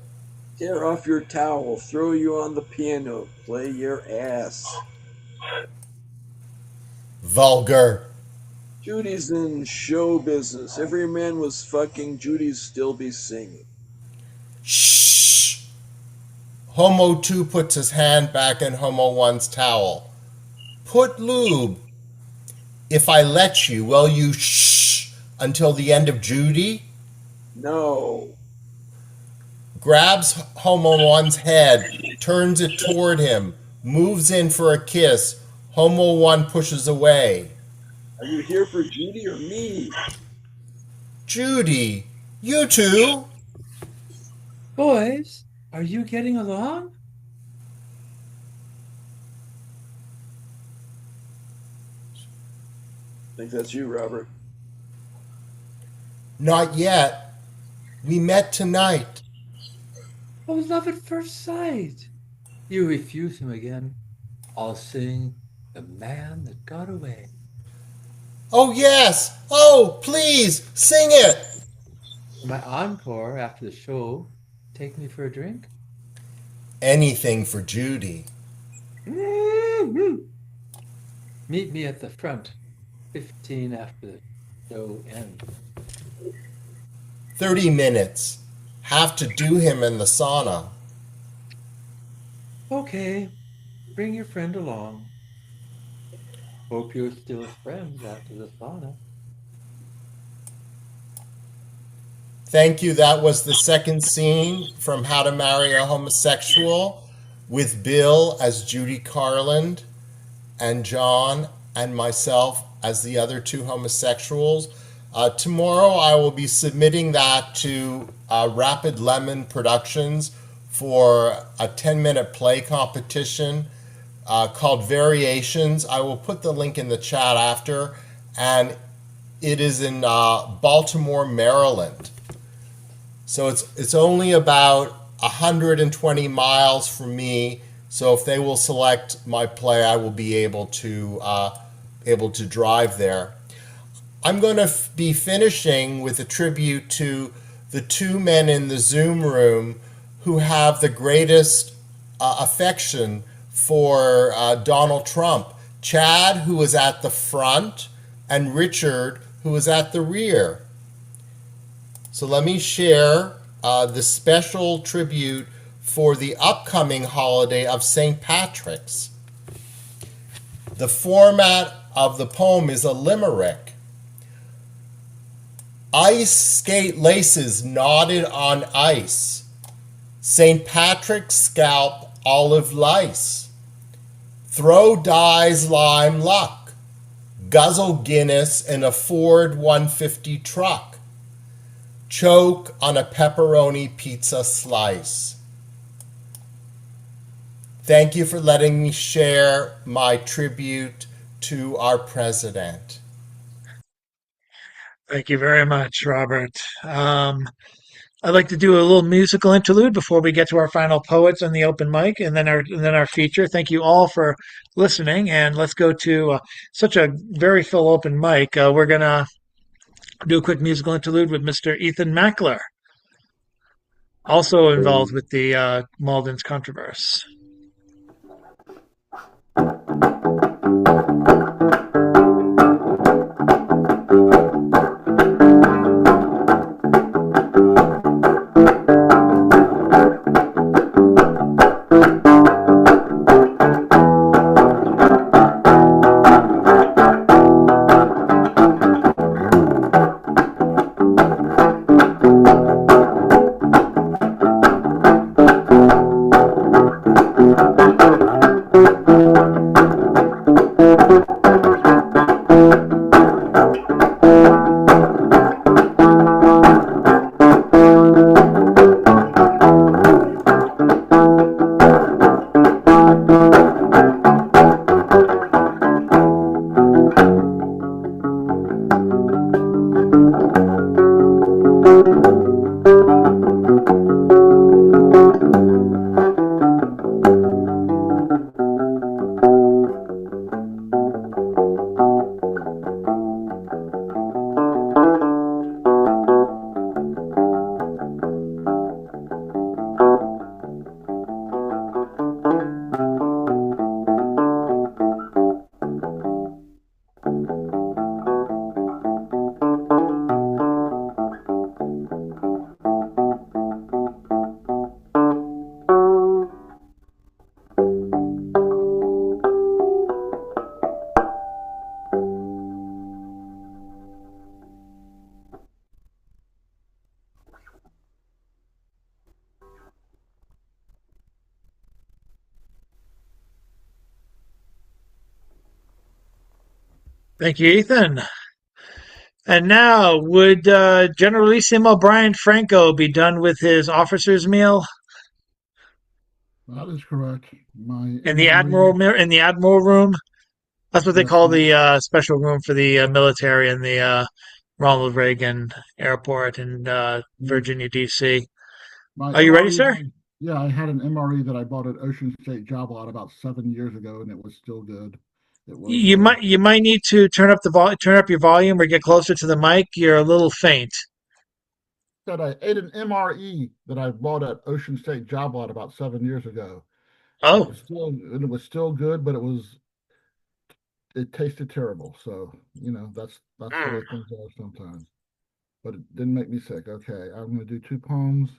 Tear off your towel, throw you on the piano, play your ass. Vulgar. Judy's in show business. Every man was fucking, Judy'd still be singing. Shh. Homo 2 puts his hand back in Homo 1's towel. Put lube. If I let you, will you shh until the end of Judy? No. Grabs Homo 1's head, turns it toward him, moves in for a kiss. Homo 1 pushes away. Are you here for Judy or me? Judy, you two. Boys, are you getting along? I think that's you, Robert. Not yet. We met tonight. Oh, love at first sight. You refuse him again. I'll sing The Man That Got Away. Oh, yes. Oh, please, sing it. My encore after the show, take me for a drink? Anything for Judy. Mhm. Meet me at the front, 15 after the show ends. 30 minutes. Have to do him in the sauna. Okay, bring your friend along. Hope you're still friends after the sauna. Thank you. That was the second scene from How to Marry a Homosexual with Bill as Judy Carland and John and myself as the other two homosexuals. Tomorrow I will be submitting that to Rapid Lemon Productions for a 10-minute play competition called Variations. I will put the link in the chat after, and it is in Baltimore, Maryland. So it's only about 120 miles from me. So if they will select my play, I will be able to drive there. I'm going to be finishing with a tribute to the two men in the Zoom room who have the greatest affection for Donald Trump. Chad, who was at the front, and Richard, who was at the rear. So let me share the special tribute for the upcoming holiday of St. Patrick's. The format of the poem is a limerick. Ice skate laces knotted on ice. St. Patrick's scalp olive lice. Throw dies lime luck. Guzzle Guinness in a Ford 150 truck. Choke on a pepperoni pizza slice. Thank you for letting me share my tribute to our president. Thank you very much, Robert. I'd like to do a little musical interlude before we get to our final poets on the open mic, and then our feature. Thank you all for listening, and let's go to such a very full open mic. We're gonna do a quick musical interlude with Mr. Ethan Mackler, also involved with the Malden's controversy. Thank you, Ethan. And now, would Generalissimo Brian Franco be done with his officer's meal That is correct. My in the MRE, admiral room? That's what they yes, call the special room for the military in the Ronald Reagan Airport in Virginia, D.C. my Are you ready, MRE sir? that yeah, I had an MRE that I bought at Ocean State Job Lot about 7 years ago, and it was still good. It was You might need to turn up your volume or get closer to the mic. You're a little faint. said, I ate an MRE that I bought at Ocean State Job Lot about 7 years ago. And Oh, it was still good, but it tasted terrible. So, that's the way mm. things are sometimes. But it didn't make me sick. Okay, I'm gonna do two poems.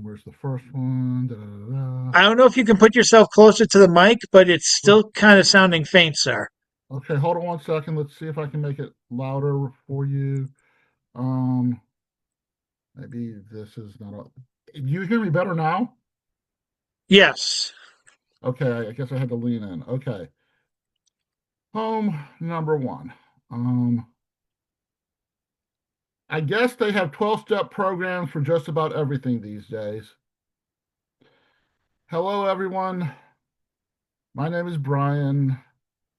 Where's the first one? Da, da, da, da. I don't know if you can put yourself closer to the mic, but it's still kind of sounding faint, sir. Okay, hold on 1 second. Let's see if I can make it louder for you. Um, Maybe this is not a. Do you hear me better now? Yes. Okay, I guess I had to lean in. Okay. Poem number one. I guess they have 12-step programs for just about everything these days. Hello, everyone. My name is Brian.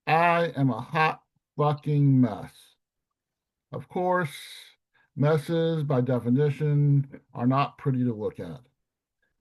I am a hot fucking mess. Of course, messes, by definition, are not pretty to look at.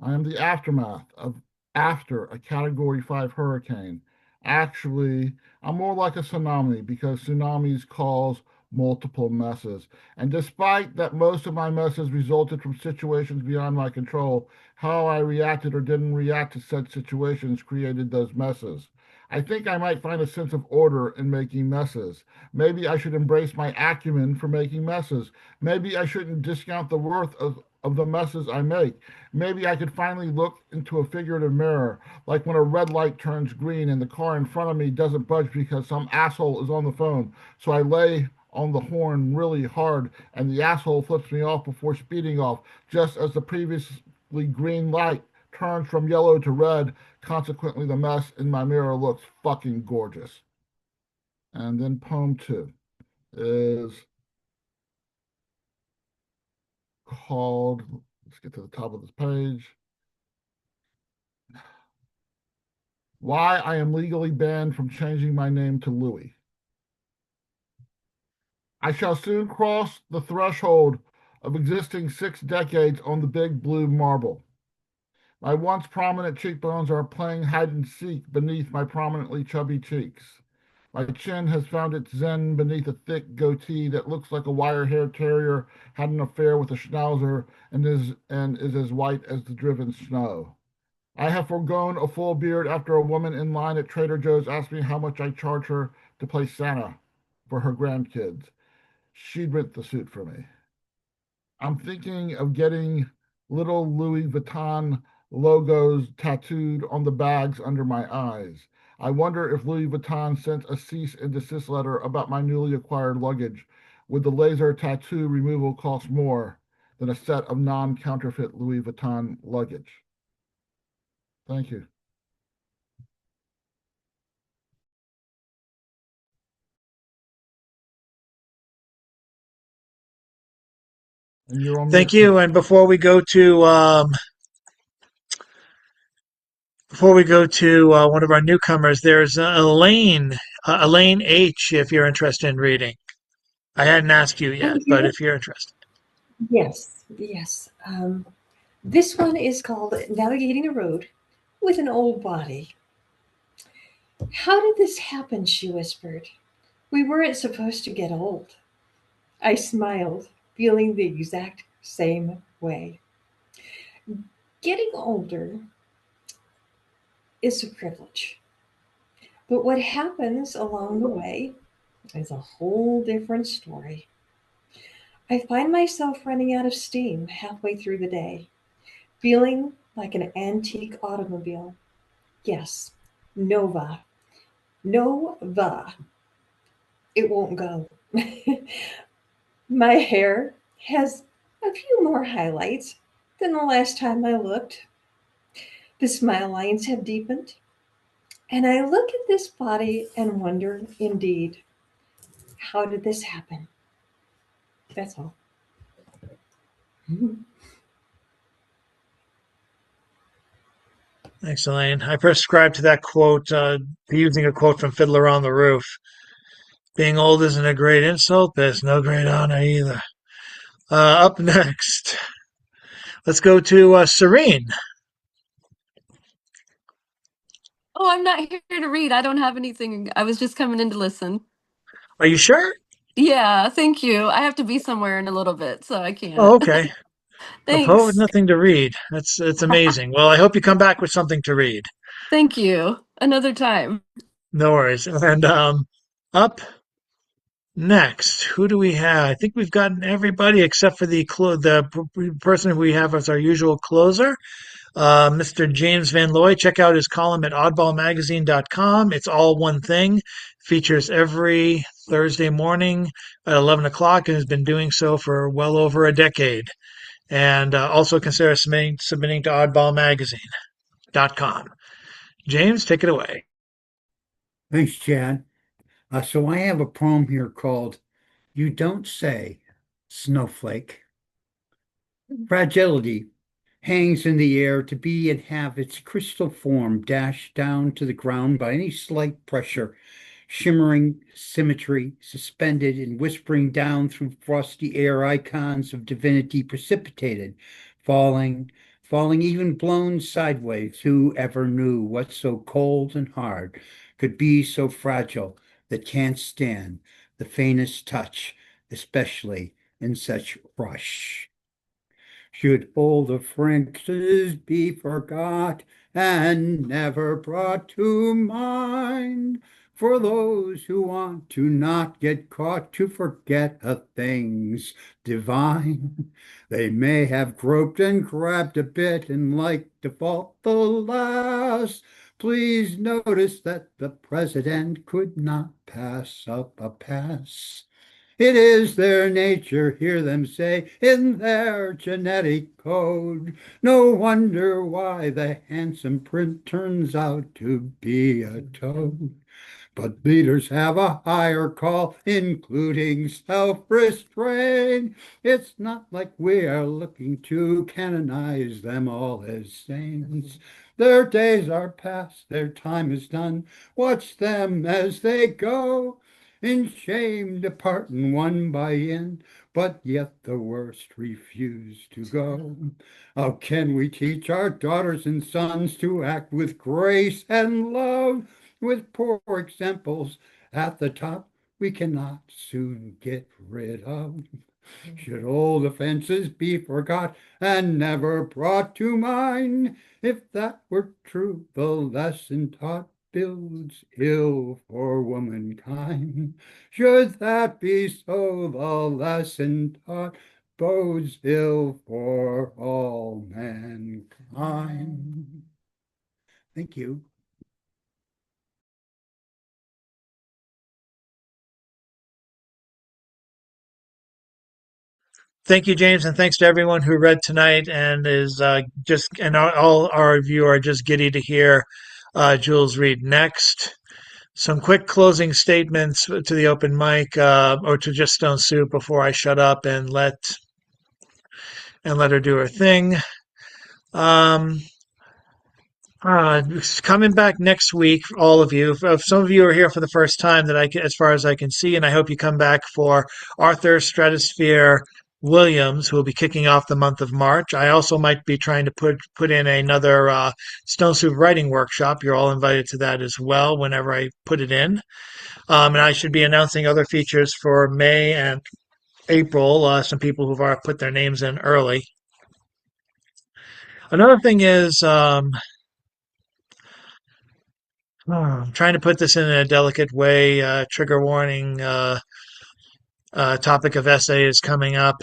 I am the aftermath of after a Category 5 hurricane. Actually, I'm more like a tsunami because tsunamis cause multiple messes. And despite that most of my messes resulted from situations beyond my control, how I reacted or didn't react to said situations created those messes. I think I might find a sense of order in making messes. Maybe I should embrace my acumen for making messes. Maybe I shouldn't discount the worth of the messes I make. Maybe I could finally look into a figurative mirror, like when a red light turns green and the car in front of me doesn't budge because some asshole is on the phone. So I lay on the horn really hard and the asshole flips me off before speeding off, just as the previously green light turns from yellow to red. Consequently, the mess in my mirror looks fucking gorgeous. And then poem two is called, let's get to the top of this page. Why I am legally banned from changing my name to Louis. I shall soon cross the threshold of existing 6 decades on the big blue marble. My once prominent cheekbones are playing hide and seek beneath my prominently chubby cheeks. My chin has found its zen beneath a thick goatee that looks like a wire-haired terrier had an affair with a schnauzer and is as white as the driven snow. I have forgone a full beard after a woman in line at Trader Joe's asked me how much I charge her to play Santa for her grandkids. She'd rent the suit for me. I'm thinking of getting little Louis Vuitton logos tattooed on the bags under my eyes. I wonder if Louis Vuitton sent a cease and desist letter about my newly acquired luggage. Would the laser tattoo removal cost more than a set of non-counterfeit Louis Vuitton luggage? Thank you. And you're on Thank mute. you. And before we go to one of our newcomers, there's Elaine H. If you're interested in reading, I hadn't asked you yet, but if you're interested, Yes, yes. This one is called Navigating a Road with an Old Body. How did this happen? She whispered. We weren't supposed to get old. I smiled, feeling the exact same way. Getting older is a privilege. But what happens along the way is a whole different story. I find myself running out of steam halfway through the day, feeling like an antique automobile. Yes, Nova. Nova. It won't go. My hair has a few more highlights than the last time I looked. The smile lines have deepened. And I look at this body and wonder, indeed, how did this happen? That's all. thanks, Elaine. I prescribe to that quote, using a quote from Fiddler on the Roof. Being old isn't a great insult, but it's no great honor either. Up next, let's go to Serene. Oh, I'm not here to read. I don't have anything. I was just coming in to listen. Are you sure? Yeah, thank you. I have to be somewhere in a little bit, so I Oh, can't. okay. A poet with Thanks. nothing to read. It's amazing. Well, I hope you come back with something to read. Thank you. Another time. No worries. And up next, who do we have? I think we've gotten everybody except for the person we have as our usual closer, Mr. James Van Loy. Check out his column at oddballmagazine.com. It's all one thing. Features every Thursday morning at 11 o'clock and has been doing so for well over a decade. And also consider submitting to oddballmagazine.com. James, take it away. Thanks, Chad. So I have a poem here called You Don't Say, Snowflake. Fragility hangs in the air to be and have its crystal form dashed down to the ground by any slight pressure, shimmering symmetry, suspended and whispering down through frosty air, icons of divinity precipitated, falling, falling even blown sideways. Who ever knew what so cold and hard could be so fragile that can't stand the faintest touch, especially in such rush? Should all the Frenches be forgot and never brought to mind? For those who want to not get caught to forget a things divine, they may have groped and grabbed a bit and like default the last. Please notice that the president could not pass up a pass. It is their nature, hear them say, in their genetic code. No wonder why the handsome print turns out to be a toad. But leaders have a higher call, including self-restraint. It's not like we are looking to canonize them all as saints. Their days are past, their time is done. Watch them as they go. In shame departing one by in, but yet the worst refuse to go. How can we teach our daughters and sons to act with grace and love? With poor examples at the top, we cannot soon get rid of. Should old offenses be forgot and never brought to mind? If that were true, the lesson taught builds ill for womankind. Should that be so, the lesson taught bodes ill for all mankind. Thank you. Thank you, James, and thanks to everyone who read tonight and is and all our of you are just giddy to hear Jules read next. Some quick closing statements to the open mic or to just Stone Soup before I shut up and let her do her thing. Um, Coming back next week, all of you. If some of you are here for the first time, as far as I can see, and I hope you come back for Arthur Stratosphere Williams, who will be kicking off the month of March. I also might be trying to put in another Stone Soup writing workshop. You're all invited to that as well whenever I put it in. And I should be announcing other features for May and April. Some people who've already put their names in early. Another thing is. I'm trying to put this in a delicate way. Trigger warning. Topic of essay is coming up.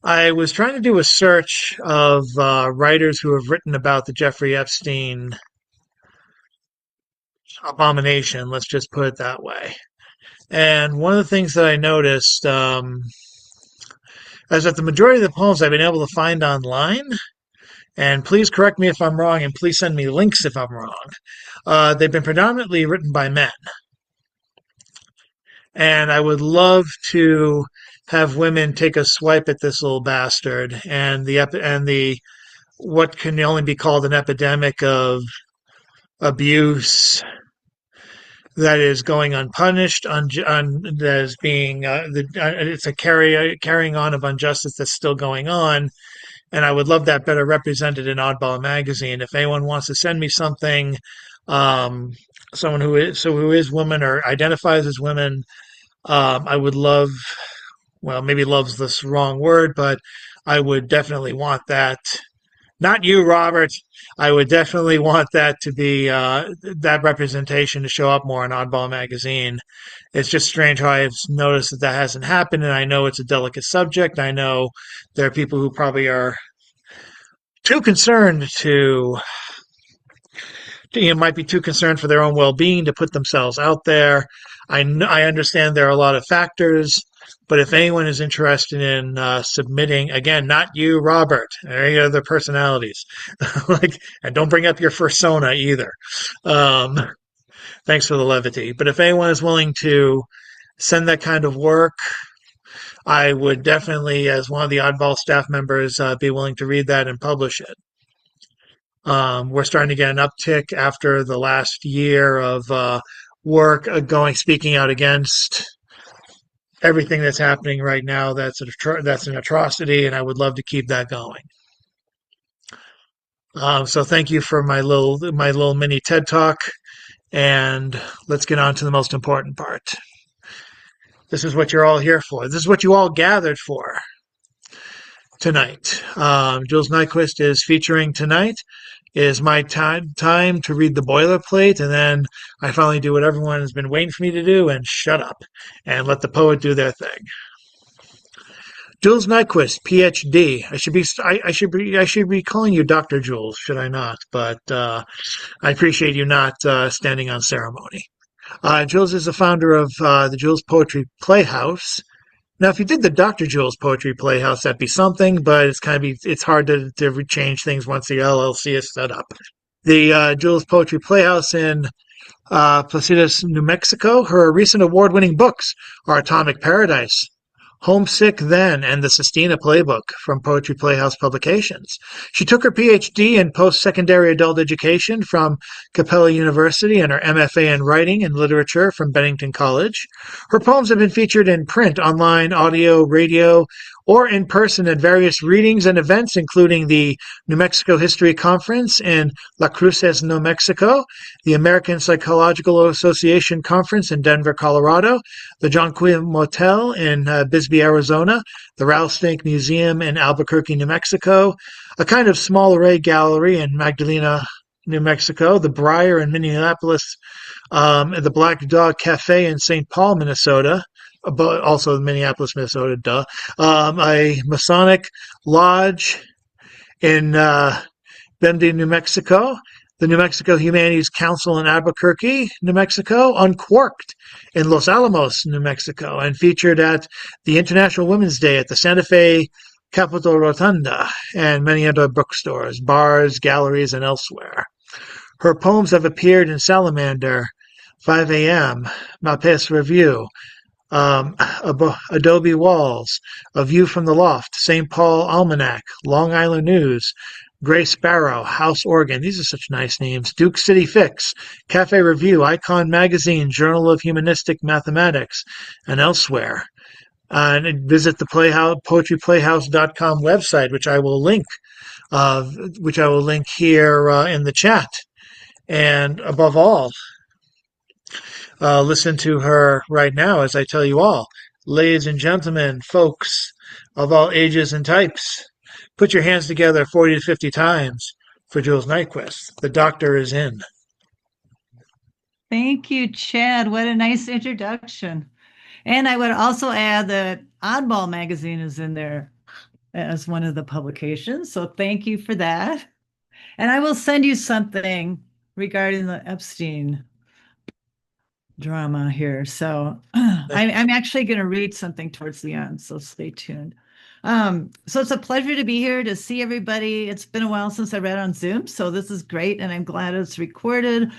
I was trying to do a search of writers who have written about the Jeffrey Epstein abomination. Let's just put it that way. And one of the things that I noticed is that the majority of the poems I've been able to find online, and please correct me if I'm wrong, and please send me links if I'm wrong. They've been predominantly written by men. And I would love to have women take a swipe at this little bastard and the what can only be called an epidemic of abuse that is going unpunished, that is being it's a carrying on of injustice that's still going on, and I would love that better represented in Oddball Magazine. If anyone wants to send me something, someone who is woman or identifies as women, I would love, well, maybe love's this wrong word, but I would definitely want that. Not you, Robert. I would definitely want that to be that representation to show up more in Oddball magazine. It's just strange how I've noticed that that hasn't happened, and I know it's a delicate subject. I know there are people who probably are too concerned to might be too concerned for their own well-being to put themselves out there. I understand there are a lot of factors, but if anyone is interested in submitting, again, not you, Robert, or any other personalities, like, and don't bring up your persona either. Um, Thanks for the levity. But if anyone is willing to send that kind of work, I would definitely, as one of the oddball staff members, be willing to read that and publish it. We're starting to get an uptick after the last year of work speaking out against everything that's happening right now. That's an atrocity, and I would love to keep that going. So thank you for my little mini TED talk, and let's get on to the most important part. This is what you're all here for. This is what you all gathered for tonight. Jules Nyquist is featuring tonight. It is my time to read the boilerplate, and then I finally do what everyone has been waiting for me to do and shut up and let the poet do their thing. Jules Nyquist, PhD. I should be calling you Dr. Jules, should I not? But I appreciate you not standing on ceremony. Jules is the founder of the Jules Poetry Playhouse. Now, if you did the Dr. Jules Poetry Playhouse, that'd be something, but it's hard to change things once the LLC is set up. The Jules Poetry Playhouse in Placitas, New Mexico. Her recent award-winning books are Atomic Paradise, Homesick Then, and the Sistina Playbook from Poetry Playhouse Publications. She took her PhD in post-secondary adult education from Capella University and her MFA in writing and literature from Bennington College. Her poems have been featured in print, online, audio, radio, or in person at various readings and events, including the New Mexico History Conference in La Cruces, New Mexico, the American Psychological Association Conference in Denver, Colorado, the John Quill Motel in Bisbee, Arizona, the Rattlesnake Museum in Albuquerque, New Mexico, a kind of small array gallery in Magdalena, New Mexico, the Briar in Minneapolis, the Black Dog Cafe in St. Paul, Minnesota, but also Minneapolis, Minnesota, duh. A Masonic Lodge in Bemdine, New Mexico, the New Mexico Humanities Council in Albuquerque, New Mexico, Uncorked in Los Alamos, New Mexico, and featured at the International Women's Day at the Santa Fe Capitol Rotunda and many other bookstores, bars, galleries, and elsewhere. Her poems have appeared in Salamander, 5 a.m., Mapes Review, Adobe Walls, A View from the Loft, St. Paul Almanac, Long Island News, Gray Sparrow, House Organ. These are such nice names. Duke City Fix, Cafe Review, Icon Magazine, Journal of Humanistic Mathematics, and elsewhere. And visit the poetryplayhouse.com website, which I will link here in the chat. And above all, listen to her right now as I tell you all, ladies and gentlemen, folks of all ages and types, put your hands together 40 to 50 times for Jules Nyquist. The doctor is in. Thank you, Chad. What a nice introduction. And I would also add that Oddball Magazine is in there as one of the publications. So thank you for that. And I will send you something regarding the Epstein drama here. So I'm actually going to read something towards the end. So stay tuned. So it's a pleasure to be here to see everybody. It's been a while since I read on Zoom. So this is great. And I'm glad it's recorded.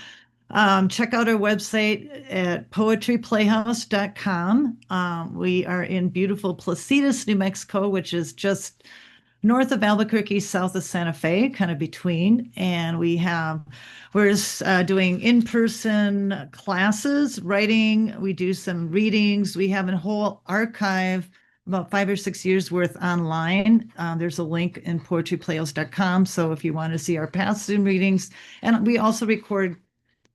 Check out our website at poetryplayhouse.com. We are in beautiful Placitas, New Mexico, which is just north of Albuquerque, south of Santa Fe, kind of between. And we're doing in-person classes, writing. We do some readings. We have a whole archive, about 5 or 6 years worth online. There's a link in poetryplayhouse.com. So if you want to see our past Zoom readings, and we also record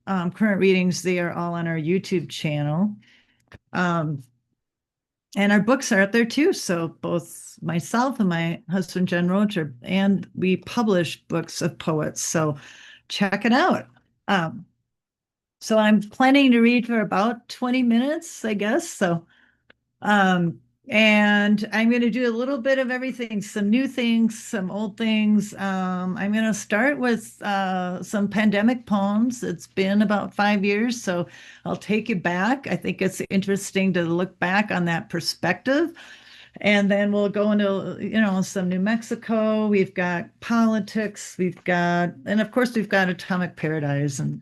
current readings, they are all on our YouTube channel. And our books are out there too. So both myself and my husband, Jen Rocher, and we publish books of poets. So check it out. Um, so I'm planning to read for about 20 minutes, I guess. So um, and I'm going to do a little bit of everything, some new things, some old things. I'm going to start with some pandemic poems. It's been about 5 years, so I'll take you back. I think it's interesting to look back on that perspective. And then we'll go into, some New Mexico. We've got politics. And of course, we've got Atomic Paradise and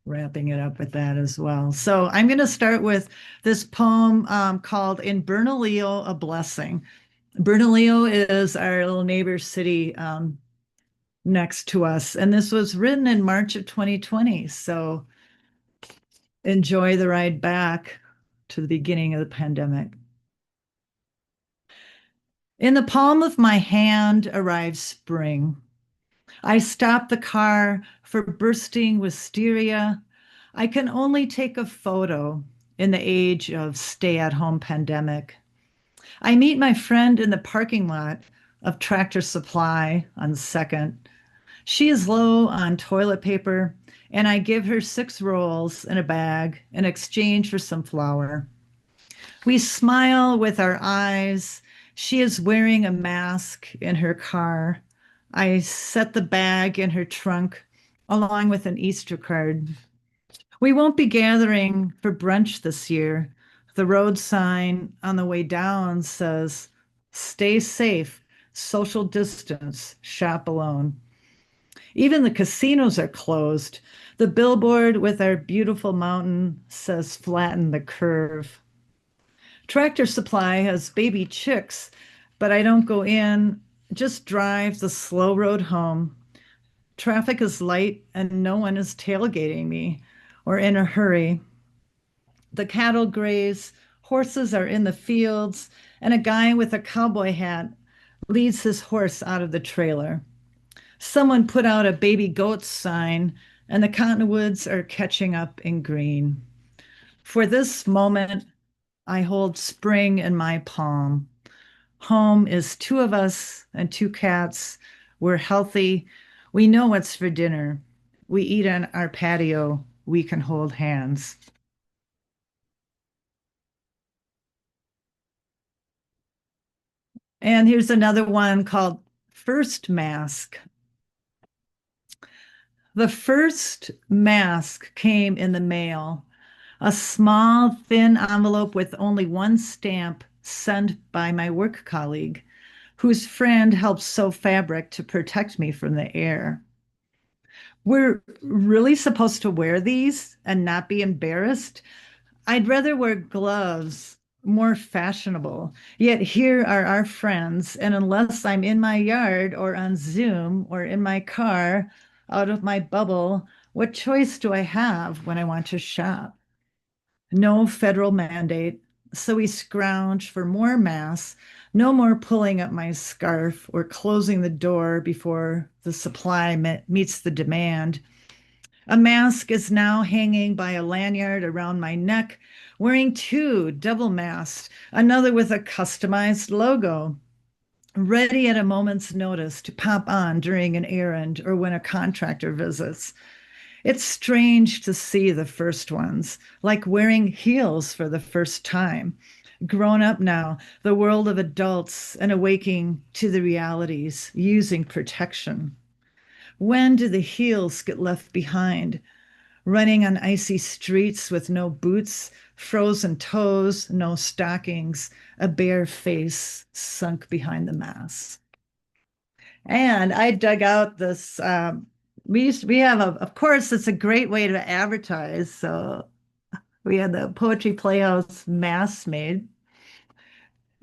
wrapping it up with that as well. So I'm going to start with this poem called In Bernalillo, a Blessing. Bernalillo is our little neighbor city next to us. And this was written in March of 2020. So enjoy the ride back to the beginning of the pandemic. In the palm of my hand arrives spring. I stop the car for bursting wisteria. I can only take a photo in the age of stay-at-home pandemic. I meet my friend in the parking lot of Tractor Supply on 2nd. She is low on toilet paper, and I give her 6 rolls in a bag in exchange for some flour. We smile with our eyes. She is wearing a mask in her car. I set the bag in her trunk along with an Easter card. We won't be gathering for brunch this year. The road sign on the way down says, "Stay safe, social distance, shop alone." Even the casinos are closed. The billboard with our beautiful mountain says, "Flatten the curve." Tractor Supply has baby chicks, but I don't go in, just drive the slow road home. Traffic is light and no one is tailgating me or in a hurry. The cattle graze, horses are in the fields, and a guy with a cowboy hat leads his horse out of the trailer. Someone put out a baby goat sign, and the cottonwoods are catching up in green. For this moment, I hold spring in my palm. Home is 2 of us and 2 cats. We're healthy. We know what's for dinner. We eat on our patio. We can hold hands. And here's another one called First Mask. The first mask came in the mail, a small, thin envelope with only one stamp sent by my work colleague, whose friend helped sew fabric to protect me from the air. We're really supposed to wear these and not be embarrassed? I'd rather wear gloves, more fashionable. Yet here are our friends, and unless I'm in my yard or on Zoom or in my car, out of my bubble, what choice do I have when I want to shop? No federal mandate, so we scrounge for more masks, no more pulling up my scarf or closing the door before the supply meets the demand. A mask is now hanging by a lanyard around my neck, wearing 2 double masks, another with a customized logo, ready at a moment's notice to pop on during an errand or when a contractor visits. It's strange to see the first ones, like wearing heels for the first time. Grown up now, the world of adults and awaking to the realities, using protection. When do the heels get left behind? Running on icy streets with no boots, frozen toes, no stockings, a bare face sunk behind the mask. And I dug out this. We have of course, it's a great way to advertise. So we had the Poetry Playhouse mask made.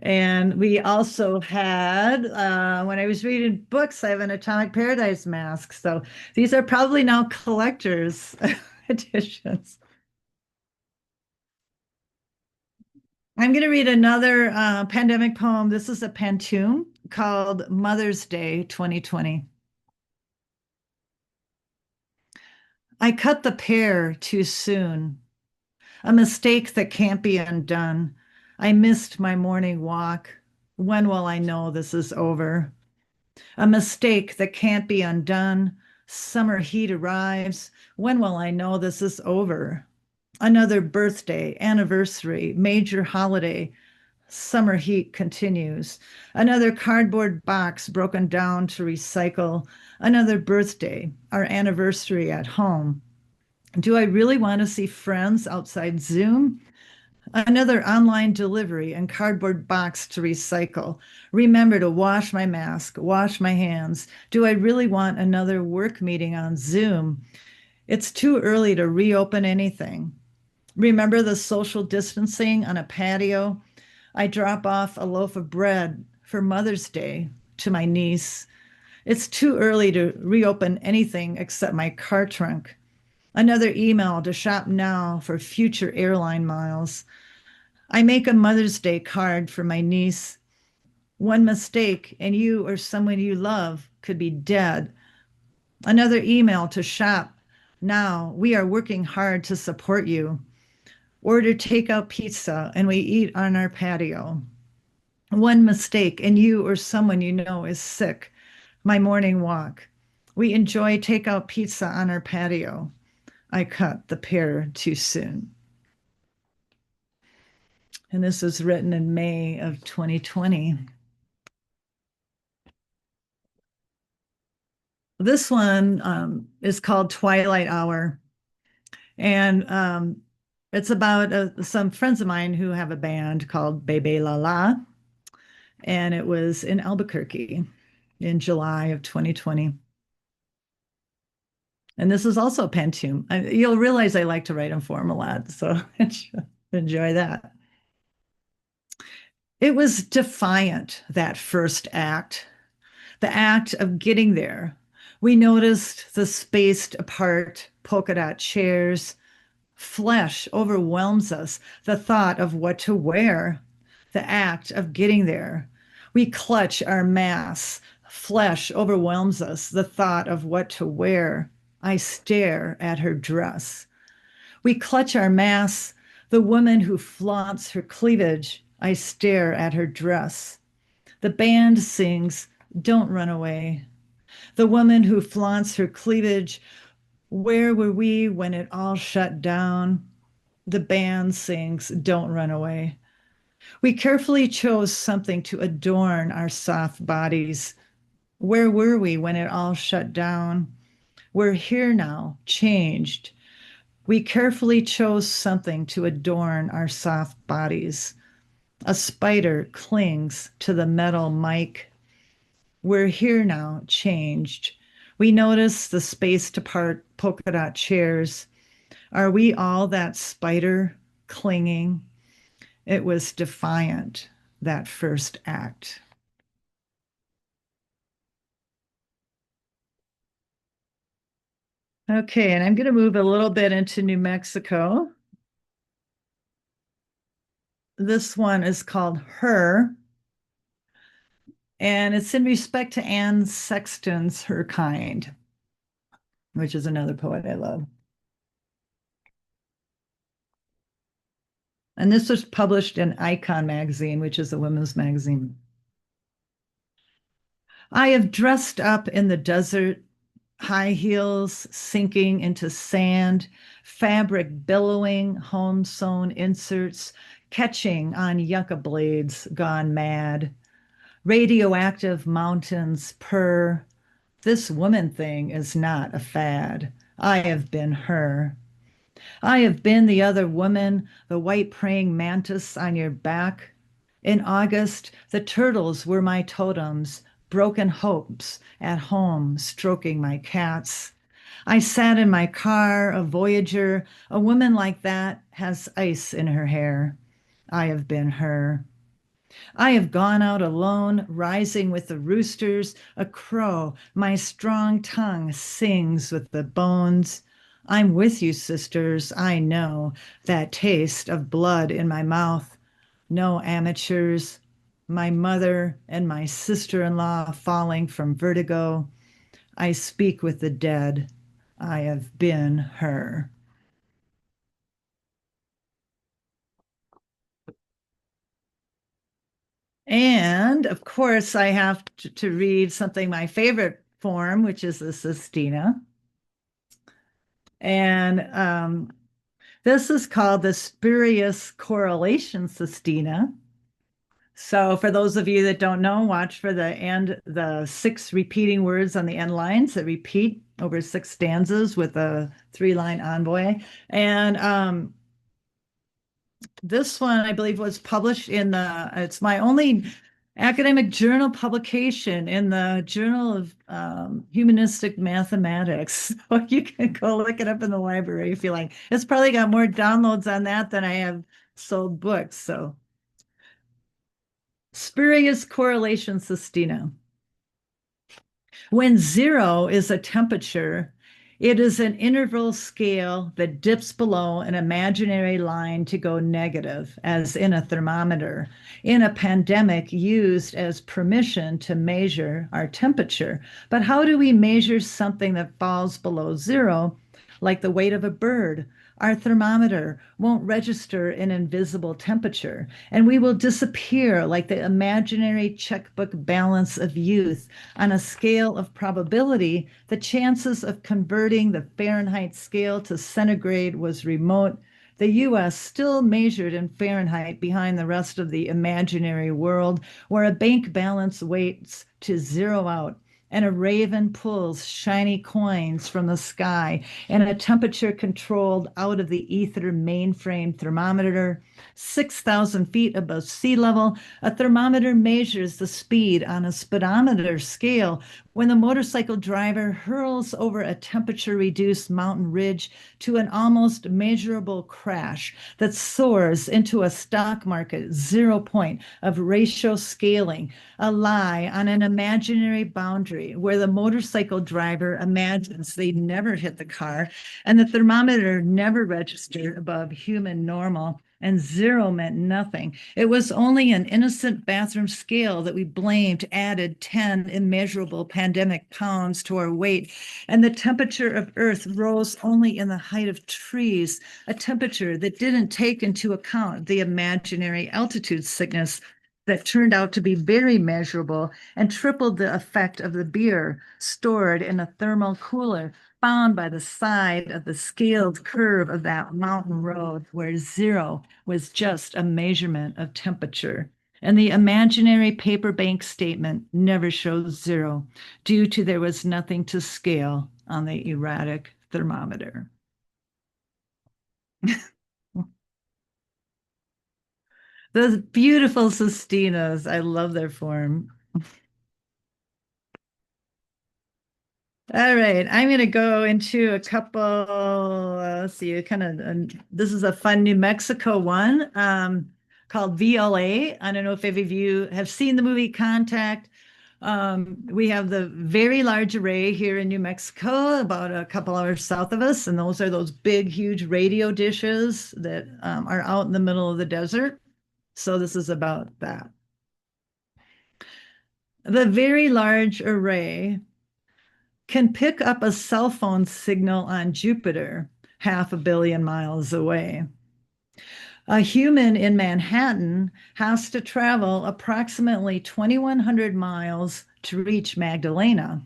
And we also had, when I was reading books, I have an Atomic Paradise mask. So these are probably now collector's editions. I'm going to read another pandemic poem. This is a pantoum called Mother's Day 2020. I cut the pear too soon, a mistake that can't be undone. I missed my morning walk. When will I know this is over? A mistake that can't be undone. Summer heat arrives. When will I know this is over? Another birthday, anniversary, major holiday. Summer heat continues. Another cardboard box broken down to recycle. Another birthday, our anniversary at home. Do I really want to see friends outside Zoom? Another online delivery and cardboard box to recycle. Remember to wash my mask, wash my hands. Do I really want another work meeting on Zoom? It's too early to reopen anything. Remember the social distancing on a patio? I drop off a loaf of bread for Mother's Day to my niece. It's too early to reopen anything except my car trunk. Another email to shop now for future airline miles. I make a Mother's Day card for my niece. One mistake, and you or someone you love could be dead. Another email to shop now. We are working hard to support you. Order takeout pizza, and we eat on our patio. One mistake, and you or someone you know is sick. My morning walk. We enjoy takeout pizza on our patio. I cut the pear too soon. And this was written in May of 2020. This one is called Twilight Hour. And it's about some friends of mine who have a band called Bebe La La. And it was in Albuquerque in July of 2020. And this is also Pantune. You'll realize I like to write in form a lot, so enjoy that. It was defiant, that first act, the act of getting there. We noticed the spaced apart polka dot chairs. Flesh overwhelms us, the thought of what to wear, the act of getting there. We clutch our mass. Flesh overwhelms us, the thought of what to wear. I stare at her dress. We clutch our mass, the woman who flaunts her cleavage. I stare at her dress. The band sings, Don't Run Away. The woman who flaunts her cleavage. Where were we when it all shut down? The band sings, Don't Run Away. We carefully chose something to adorn our soft bodies. Where were we when it all shut down? We're here now, changed. We carefully chose something to adorn our soft bodies. A spider clings to the metal mic. We're here now, changed. We notice the spaced apart polka dot chairs. Are we all that spider clinging? It was defiant, that first act. Okay, and I'm going to move a little bit into New Mexico. This one is called Her, and it's in respect to Anne Sexton's Her Kind, which is another poet I love. And this was published in Icon magazine, which is a women's magazine. I have dressed up in the desert, high heels sinking into sand, fabric billowing, home-sewn inserts, catching on yucca blades gone mad. Radioactive mountains purr. This woman thing is not a fad. I have been her. I have been the other woman, the white praying mantis on your back. In August, the turtles were my totems, broken hopes at home, stroking my cats. I sat in my car, a voyager. A woman like that has ice in her hair. I have been her. I have gone out alone, rising with the roosters, a crow. My strong tongue sings with the bones. I'm with you, sisters. I know that taste of blood in my mouth. No amateurs. My mother and my sister-in-law falling from vertigo. I speak with the dead. I have been her. And of course, I have to read something my favorite form, which is the sestina. And this is called the spurious correlation sestina. So for those of you that don't know, watch for the 6 repeating words on the end lines that repeat over 6 stanzas with a 3-line envoy. And this one, I believe, was published it's my only academic journal publication in the Journal of Humanistic Mathematics. So you can go look it up in the library if you like. It's probably got more downloads on that than I have sold books. So spurious correlation sestina. When 0 is a temperature, it is an interval scale that dips below an imaginary line to go negative, as in a thermometer, in a pandemic used as permission to measure our temperature. But how do we measure something that falls below 0, like the weight of a bird? Our thermometer won't register an invisible temperature, and we will disappear like the imaginary checkbook balance of youth. On a scale of probability, the chances of converting the Fahrenheit scale to centigrade was remote. The US still measured in Fahrenheit behind the rest of the imaginary world, where a bank balance waits to zero out, and a raven pulls shiny coins from the sky, and a temperature controlled out of the ether mainframe thermometer 6,000 feet above sea level. A thermometer measures the speed on a speedometer scale when the motorcycle driver hurls over a temperature-reduced mountain ridge to an almost measurable crash that soars into a stock market 0 point of ratio scaling, a lie on an imaginary boundary where the motorcycle driver imagines they never hit the car and the thermometer never registered above human normal, and 0 meant nothing. It was only an innocent bathroom scale that we blamed added 10 immeasurable pandemic pounds to our weight, and the temperature of Earth rose only in the height of trees, a temperature that didn't take into account the imaginary altitude sickness that turned out to be very measurable and tripled the effect of the beer stored in a thermal cooler found by the side of the scaled curve of that mountain road, where 0 was just a measurement of temperature. And the imaginary paper bank statement never shows 0 due to there was nothing to scale on the erratic thermometer. Those beautiful sestinas, I love their form. All right, I'm going to go into a couple, let's see, this is a fun New Mexico one called VLA. I don't know if any of you have seen the movie Contact. We have the Very Large Array here in New Mexico, about a couple hours south of us, and those are those big, huge radio dishes that are out in the middle of the desert. So this is about that. The Very Large Array can pick up a cell phone signal on Jupiter, 500 million miles away. A human in Manhattan has to travel approximately 2,100 miles to reach Magdalena.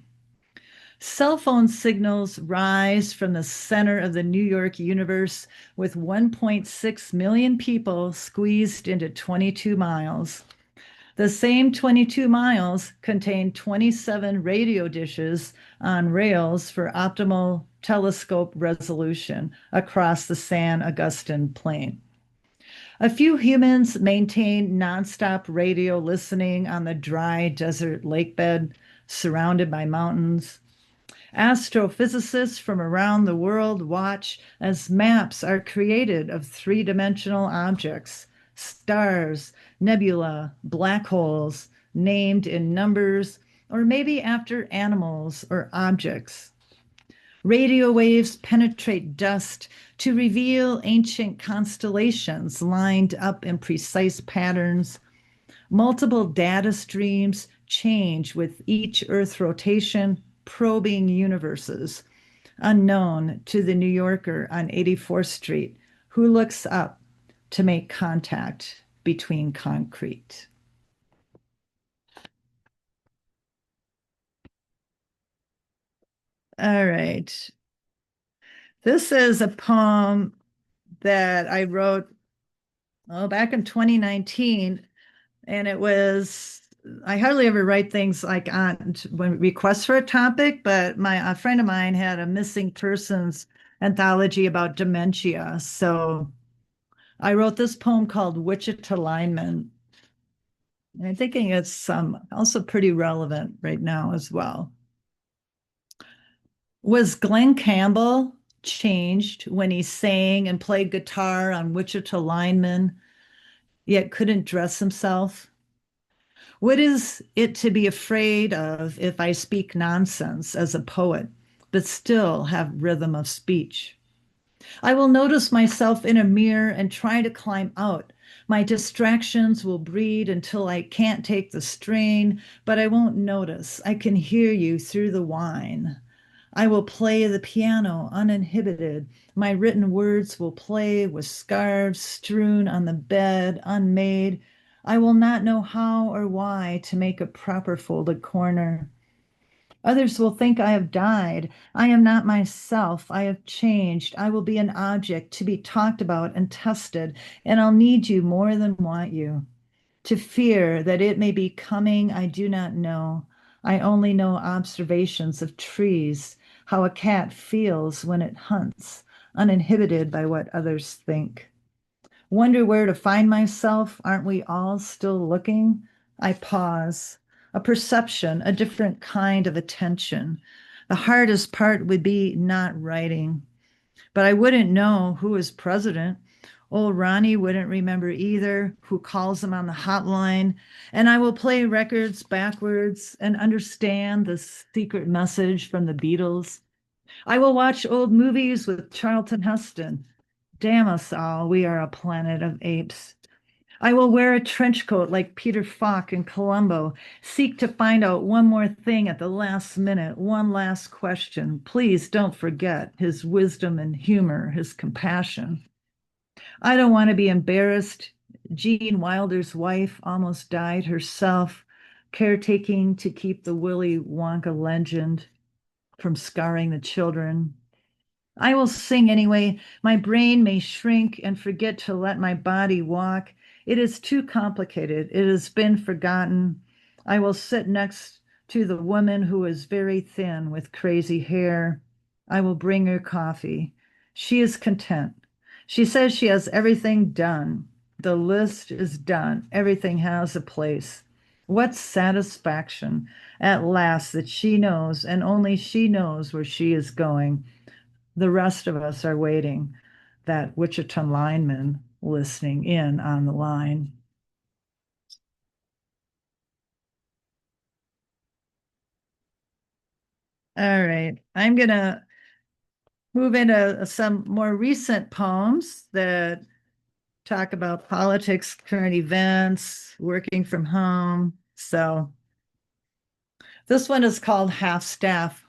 Cell phone signals rise from the center of the New York universe with 1.6 million people squeezed into 22 miles. The same 22 miles contain 27 radio dishes on rails for optimal telescope resolution across the San Agustin Plain. A few humans maintain nonstop radio listening on the dry desert lakebed surrounded by mountains. Astrophysicists from around the world watch as maps are created of three-dimensional objects, stars, nebula, black holes, named in numbers, or maybe after animals or objects. Radio waves penetrate dust to reveal ancient constellations lined up in precise patterns. Multiple data streams change with each Earth rotation, probing universes, unknown to the New Yorker on 84th Street, who looks up to make contact between concrete. All right. This is a poem that I wrote back in 2019, and I hardly ever write things like on when requests for a topic, but a friend of mine had a missing persons anthology about dementia. So I wrote this poem called Wichita Lineman. And I'm thinking it's also pretty relevant right now as well. Was Glenn Campbell changed when he sang and played guitar on Wichita Lineman, yet couldn't dress himself? What is it to be afraid of if I speak nonsense as a poet, but still have rhythm of speech? I will notice myself in a mirror and try to climb out. My distractions will breed until I can't take the strain, but I won't notice. I can hear you through the wine. I will play the piano uninhibited. My written words will play with scarves strewn on the bed, unmade. I will not know how or why to make a proper folded corner. Others will think I have died. I am not myself. I have changed. I will be an object to be talked about and tested, and I'll need you more than want you. To fear that it may be coming, I do not know. I only know observations of trees, how a cat feels when it hunts, uninhibited by what others think. Wonder where to find myself? Aren't we all still looking? I pause. A perception, a different kind of attention. The hardest part would be not writing. But I wouldn't know who is president. Old Ronnie wouldn't remember either, who calls him on the hotline. And I will play records backwards and understand the secret message from the Beatles. I will watch old movies with Charlton Heston. Damn us all, we are a planet of apes. I will wear a trench coat like Peter Falk in Columbo, seek to find out one more thing at the last minute, one last question. Please don't forget his wisdom and humor, his compassion. I don't want to be embarrassed. Gene Wilder's wife almost died herself, caretaking to keep the Willy Wonka legend from scarring the children. I will sing anyway. My brain may shrink and forget to let my body walk. It is too complicated. It has been forgotten. I will sit next to the woman who is very thin with crazy hair. I will bring her coffee. She is content. She says she has everything done. The list is done. Everything has a place. What satisfaction at last that she knows, and only she knows where she is going. The rest of us are waiting, that Wichita lineman listening in on the line. All right, I'm going to move into some more recent poems that talk about politics, current events, working from home. So this one is called Half Staff.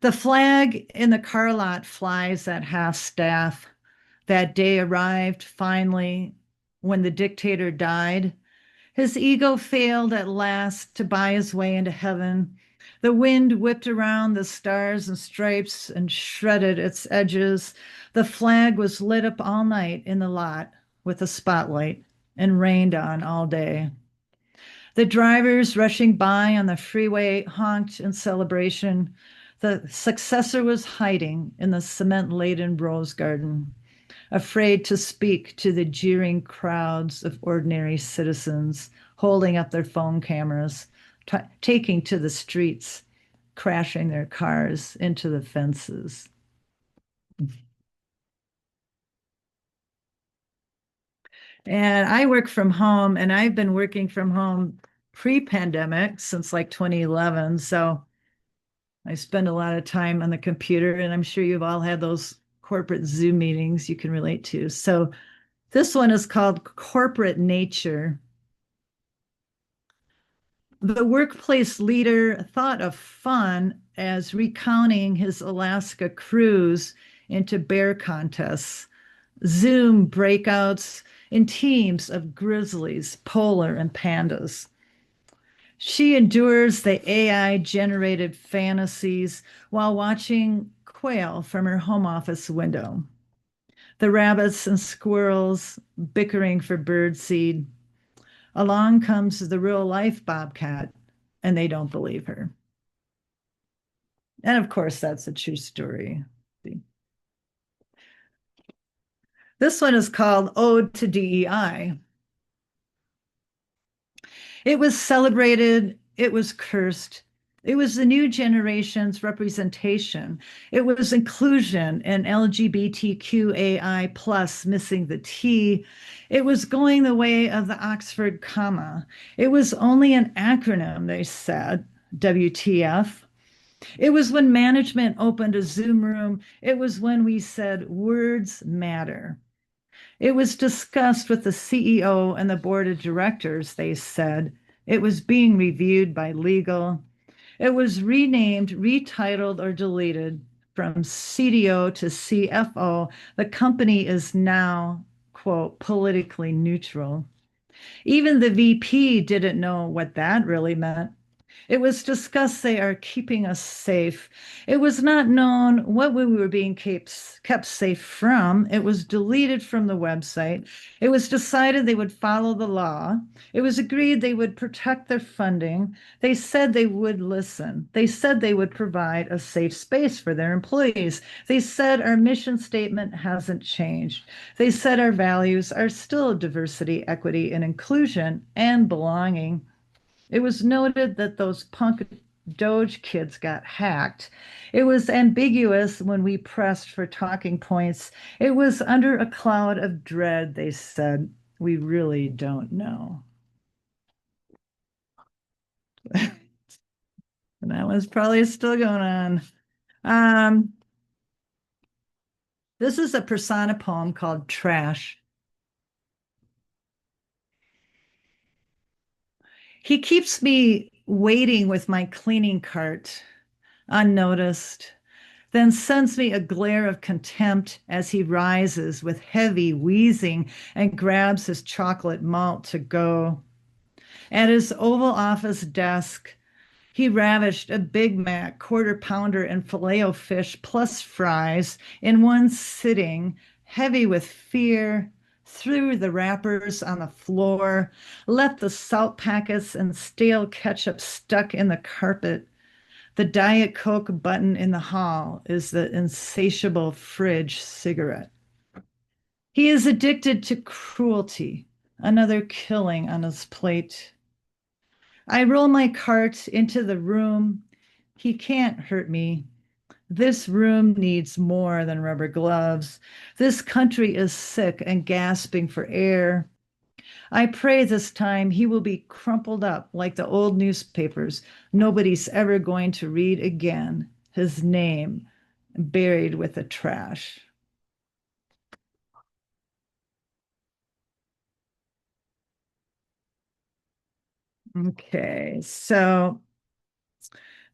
The flag in the car lot flies at half staff. That day arrived finally when the dictator died. His ego failed at last to buy his way into heaven. The wind whipped around the stars and stripes and shredded its edges. The flag was lit up all night in the lot with a spotlight and rained on all day. The drivers rushing by on the freeway honked in celebration. The successor was hiding in the cement-laden rose garden, afraid to speak to the jeering crowds of ordinary citizens holding up their phone cameras, taking to the streets, crashing their cars into the fences. And I work from home, and I've been working from home pre-pandemic since like 2011. So I spend a lot of time on the computer, and I'm sure you've all had those corporate Zoom meetings you can relate to. So this one is called Corporate Nature. The workplace leader thought of fun as recounting his Alaska cruise into bear contests, Zoom breakouts in teams of grizzlies, polar, and pandas. She endures the AI generated fantasies while watching quail from her home office window. The rabbits and squirrels bickering for birdseed. Along comes the real life bobcat, and they don't believe her. And of course, that's a true story. This one is called Ode to DEI. It was celebrated, it was cursed. It was the new generation's representation. It was inclusion and LGBTQAI plus missing the T. It was going the way of the Oxford comma. It was only an acronym, they said, WTF. It was when management opened a Zoom room. It was when we said words matter. It was discussed with the CEO and the board of directors, they said. It was being reviewed by legal. It was renamed, retitled, or deleted from CDO to CFO. The company is now, quote, politically neutral. Even the VP didn't know what that really meant. It was discussed they are keeping us safe. It was not known what we were being kept safe from. It was deleted from the website. It was decided they would follow the law. It was agreed they would protect their funding. They said they would listen. They said they would provide a safe space for their employees. They said our mission statement hasn't changed. They said our values are still diversity, equity, and inclusion and belonging. It was noted that those punk Doge kids got hacked. It was ambiguous when we pressed for talking points. It was under a cloud of dread, they said. We really don't know. And that one's probably still going on. This is a persona poem called Trash. He keeps me waiting with my cleaning cart, unnoticed, then sends me a glare of contempt as he rises with heavy wheezing and grabs his chocolate malt to go. At his Oval Office desk, he ravished a Big Mac, quarter pounder, and filet-o-fish plus fries in one sitting, heavy with fear, threw the wrappers on the floor, left the salt packets and stale ketchup stuck in the carpet. The Diet Coke button in the hall is the insatiable fridge cigarette. He is addicted to cruelty, another killing on his plate. I roll my cart into the room. He can't hurt me. This room needs more than rubber gloves. This country is sick and gasping for air. I pray this time he will be crumpled up like the old newspapers nobody's ever going to read again. His name buried with the trash. Okay, so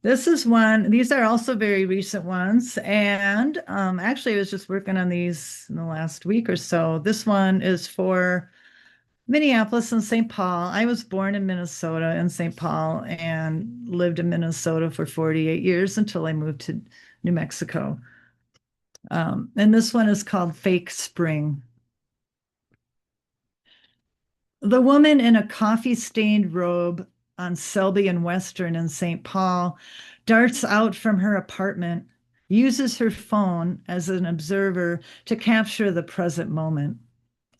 this is one. These are also very recent ones. And actually, I was just working on these in the last week or so. This one is for Minneapolis and St. Paul. I was born in Minnesota and St. Paul and lived in Minnesota for 48 years until I moved to New Mexico. And this one is called Fake Spring. The woman in a coffee-stained robe on Selby and Western in St. Paul darts out from her apartment, uses her phone as an observer to capture the present moment.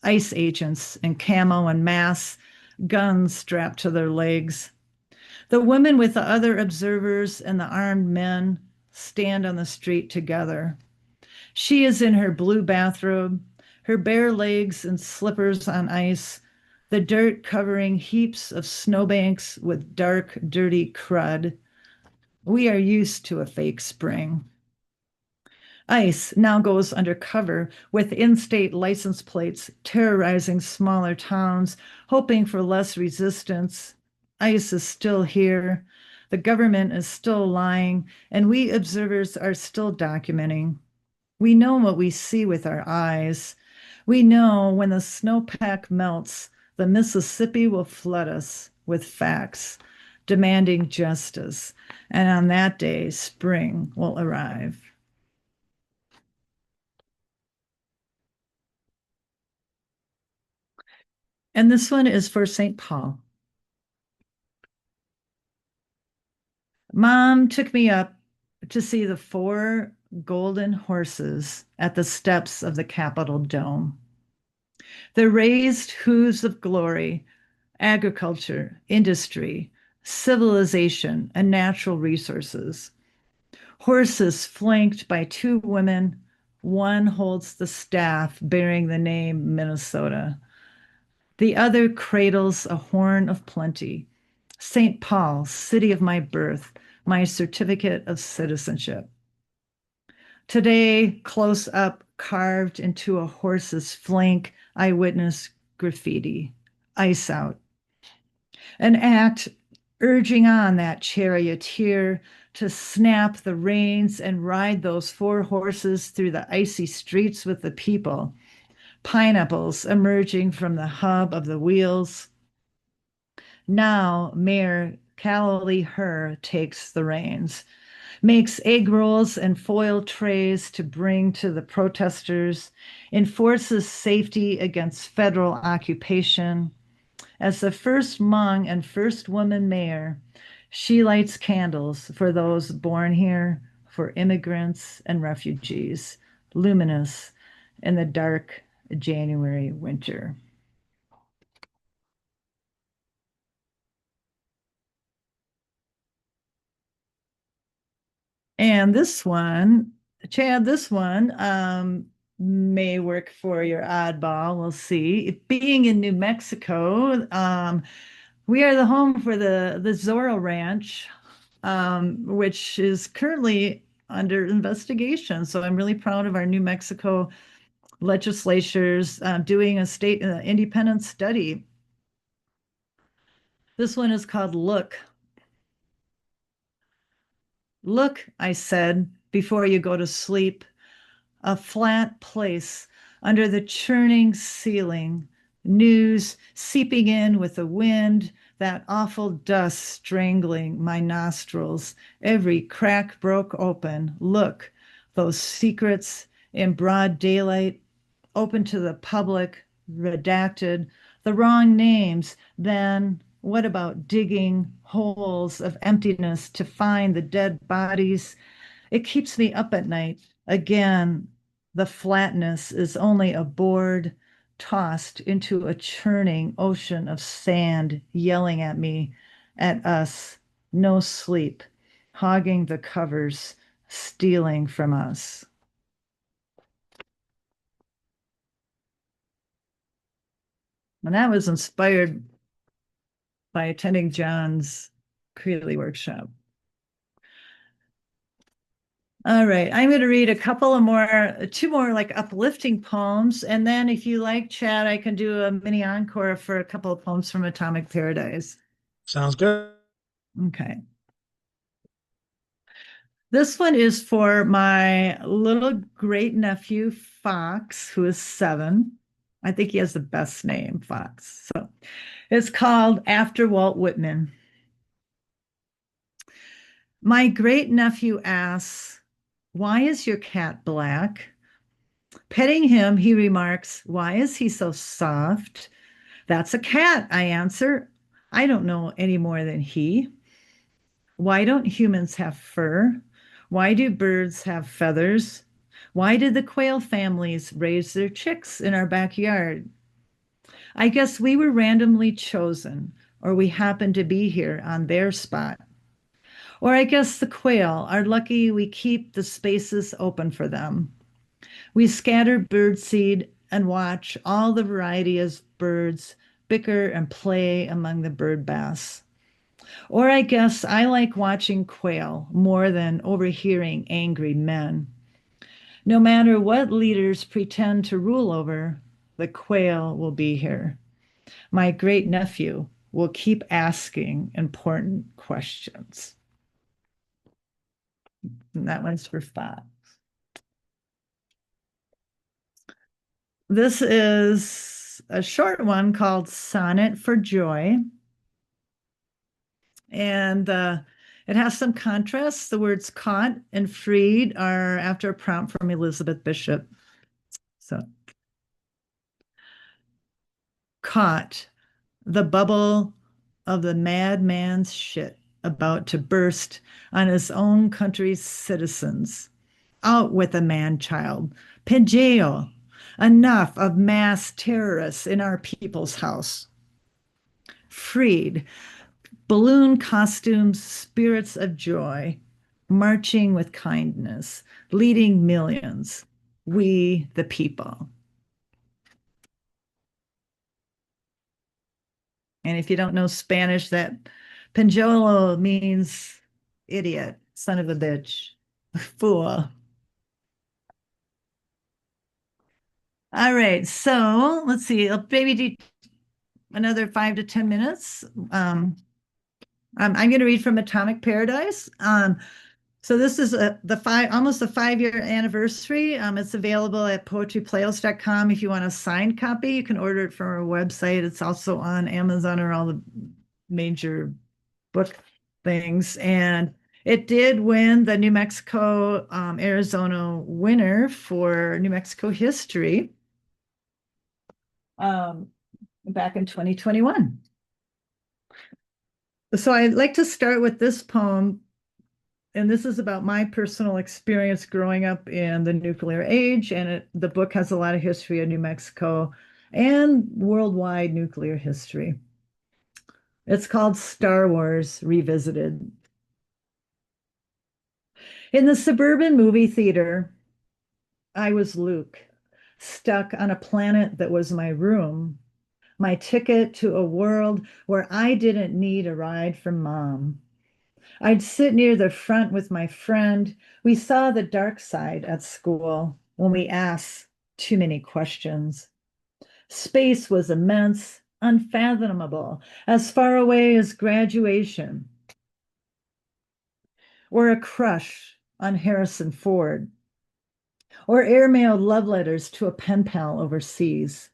ICE agents in camo and masks, guns strapped to their legs. The women with the other observers and the armed men stand on the street together. She is in her blue bathrobe, her bare legs and slippers on ice, the dirt covering heaps of snowbanks with dark, dirty crud. We are used to a fake spring. ICE now goes undercover with in-state license plates, terrorizing smaller towns, hoping for less resistance. ICE is still here. The government is still lying, and we observers are still documenting. We know what we see with our eyes. We know when the snowpack melts, the Mississippi will flood us with facts. demanding justice. And on that day, spring will arrive. And this one is for St. Paul. Mom took me up to see the 4 golden horses at the steps of the Capitol Dome. The raised hooves of glory, agriculture, industry, civilization, and natural resources. Horses flanked by 2 women. One holds the staff bearing the name Minnesota. The other cradles a horn of plenty. St. Paul, city of my birth, my certificate of citizenship. Today, close up, carved into a horse's flank, I witness graffiti, ice out. An act urging on that charioteer to snap the reins and ride those 4 horses through the icy streets with the people. Pineapples emerging from the hub of the wheels. Now, Mayor Callily Her takes the reins, makes egg rolls and foil trays to bring to the protesters, enforces safety against federal occupation. As the first Hmong and first woman mayor, she lights candles for those born here, for immigrants and refugees, luminous in the dark January winter. And this one, Chad, this one may work for your oddball. We'll see. Being in New Mexico, we are the home for the Zorro Ranch, which is currently under investigation. So I'm really proud of our New Mexico legislatures doing a state independent study. This one is called Look. Look, I said, before you go to sleep. A flat place under the churning ceiling, news seeping in with the wind, that awful dust strangling my nostrils. Every crack broke open. Look, those secrets in broad daylight, open to the public, redacted, the wrong names. Then what about digging holes of emptiness to find the dead bodies? It keeps me up at night. Again, the flatness is only a board tossed into a churning ocean of sand, yelling at me, at us. No sleep, hogging the covers, stealing from us. And that was inspired by attending John's Creeley workshop. All right, I'm going to read a couple of more, 2 more like uplifting poems. And then if you like, Chad, I can do a mini encore for a couple of poems from Atomic Paradise. Sounds good. Okay. This one is for my little great nephew, Fox, who is 7. I think he has the best name, Fox. So it's called After Walt Whitman. My great nephew asks, "Why is your cat black?" Petting him, he remarks, "Why is he so soft?" "That's a cat," I answer. "I don't know any more than he." "Why don't humans have fur? Why do birds have feathers? Why did the quail families raise their chicks in our backyard?" "I guess we were randomly chosen, or we happened to be here on their spot. Or I guess the quail are lucky we keep the spaces open for them. We scatter birdseed and watch all the variety of birds bicker and play among the bird baths. Or I guess I like watching quail more than overhearing angry men. No matter what leaders pretend to rule over, the quail will be here. My great nephew will keep asking important questions." And that one's for Fox. This is a short one called Sonnet for Joy. And it has some contrasts. The words caught and freed are after a prompt from Elizabeth Bishop. So, caught, the bubble of the madman's shit about to burst on his own country's citizens. Out with the man-child. Pangeo. Enough of mass terrorists in our people's house. Freed. Balloon costumes, spirits of joy, marching with kindness, leading millions. We, the people. And if you don't know Spanish, that Pinjolo means idiot, son of a bitch, fool. All right, so let's see. I'll maybe do another 5 to 10 minutes. I'm going to read from Atomic Paradise. So this is almost a 5-year anniversary. It's available at poetryplayhouse.com. If you want a signed copy, you can order it from our website. It's also on Amazon or all the major book things. And it did win the New Mexico Arizona winner for New Mexico history back in 2021. So I'd like to start with this poem, and this is about my personal experience growing up in the nuclear age, and the book has a lot of history of New Mexico and worldwide nuclear history. It's called Star Wars Revisited. In the suburban movie theater, I was Luke, stuck on a planet that was my room, my ticket to a world where I didn't need a ride from Mom. I'd sit near the front with my friend. We saw the dark side at school when we asked too many questions. Space was immense, unfathomable, as far away as graduation, or a crush on Harrison Ford, or airmailed love letters to a pen pal overseas.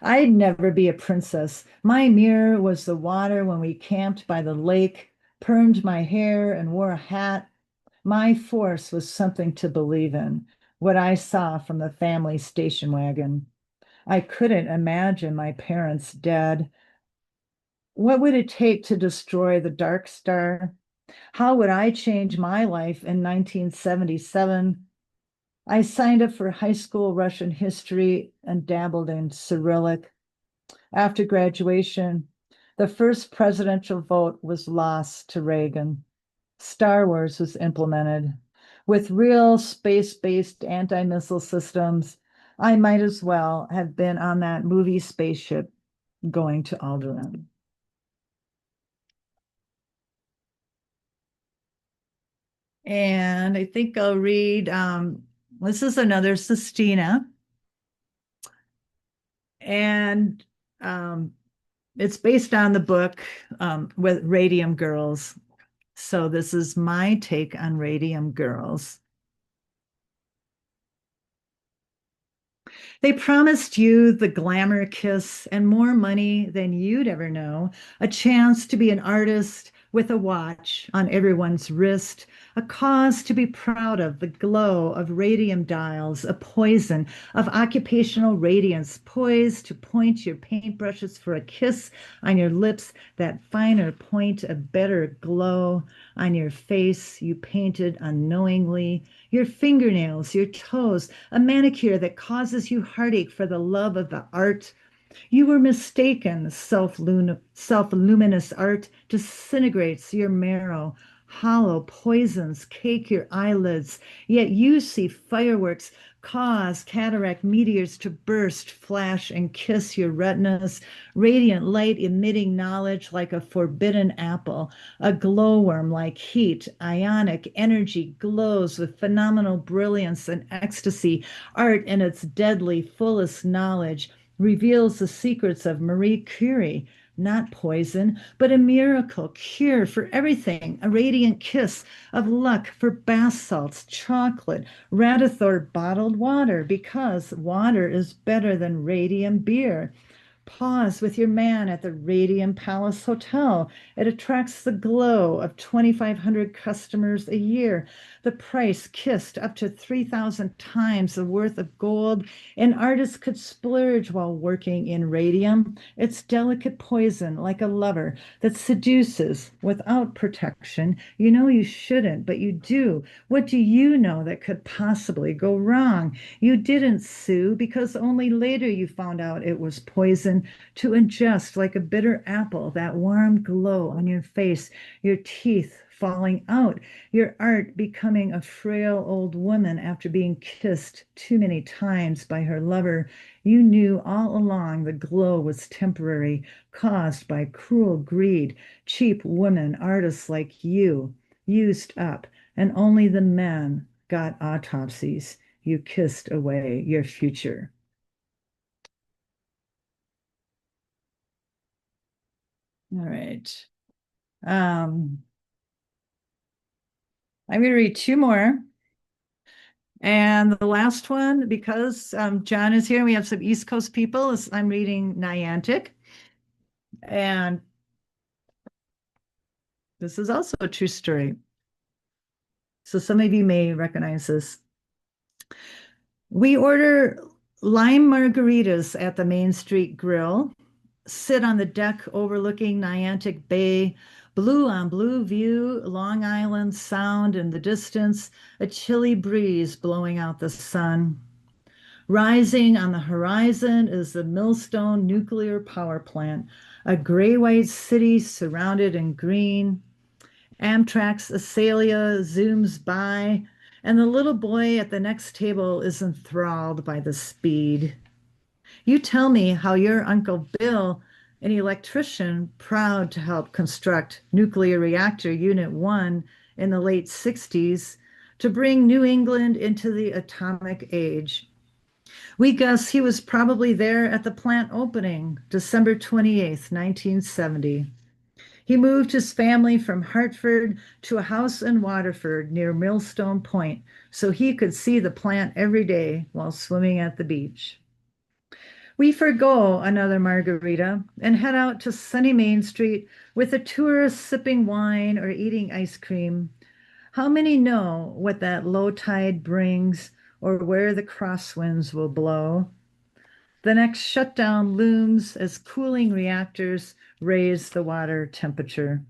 I'd never be a princess. My mirror was the water when we camped by the lake, permed my hair, and wore a hat. My force was something to believe in, what I saw from the family station wagon. I couldn't imagine my parents dead. What would it take to destroy the Dark Star? How would I change my life in 1977? I signed up for high school Russian history and dabbled in Cyrillic. After graduation, the first presidential vote was lost to Reagan. Star Wars was implemented. With real space-based anti-missile systems, I might as well have been on that movie spaceship going to Alderaan. And I think I'll read, this is another Sistina. And it's based on the book with Radium Girls. So this is my take on Radium Girls. They promised you the glamour kiss and more money than you'd ever know, a chance to be an artist with a watch on everyone's wrist, a cause to be proud of, the glow of radium dials, a poison of occupational radiance, poised to point your paintbrushes for a kiss on your lips, that finer point, a better glow on your face you painted unknowingly, your fingernails, your toes, a manicure that causes you heartache for the love of the art. You were mistaken. Self-luminous art disintegrates your marrow. Hollow poisons cake your eyelids, yet you see fireworks cause cataract meteors to burst, flash, and kiss your retinas. Radiant light emitting knowledge like a forbidden apple. A glowworm like heat, ionic energy glows with phenomenal brilliance and ecstasy. Art in its deadly fullest knowledge reveals the secrets of Marie Curie, not poison, but a miracle cure for everything, a radiant kiss of luck for bath salts, chocolate, Radithor bottled water, because water is better than radium beer. Pause with your man at the Radium Palace Hotel. It attracts the glow of 2,500 customers a year. The price kissed up to 3,000 times the worth of gold. An artist could splurge while working in radium. It's delicate poison, like a lover, that seduces without protection. You know you shouldn't, but you do. What do you know that could possibly go wrong? You didn't sue because only later you found out it was poison to ingest like a bitter apple, that warm glow on your face, your teeth falling out, your art becoming a frail old woman after being kissed too many times by her lover. You knew all along the glow was temporary, caused by cruel greed. Cheap women, artists like you, used up, and only the men got autopsies. You kissed away your future. All right. I'm going to read two more. And the last one, because John is here, we have some East Coast people. I'm reading Niantic. And this is also a true story. So some of you may recognize this. We order lime margaritas at the Main Street Grill, sit on the deck overlooking Niantic Bay, blue on blue view, Long Island Sound in the distance, a chilly breeze blowing out the sun. Rising on the horizon is the Millstone nuclear power plant, a gray-white city surrounded in green. Amtrak's Azalea zooms by, and the little boy at the next table is enthralled by the speed. You tell me how your Uncle Bill, an electrician proud to help construct Nuclear Reactor Unit 1 in the late 60s to bring New England into the atomic age. We guess he was probably there at the plant opening, December 28th, 1970. He moved his family from Hartford to a house in Waterford near Millstone Point so he could see the plant every day while swimming at the beach. We forgo another margarita and head out to sunny Main Street with a tourist sipping wine or eating ice cream. How many know what that low tide brings or where the crosswinds will blow? The next shutdown looms as cooling reactors raise the water temperature.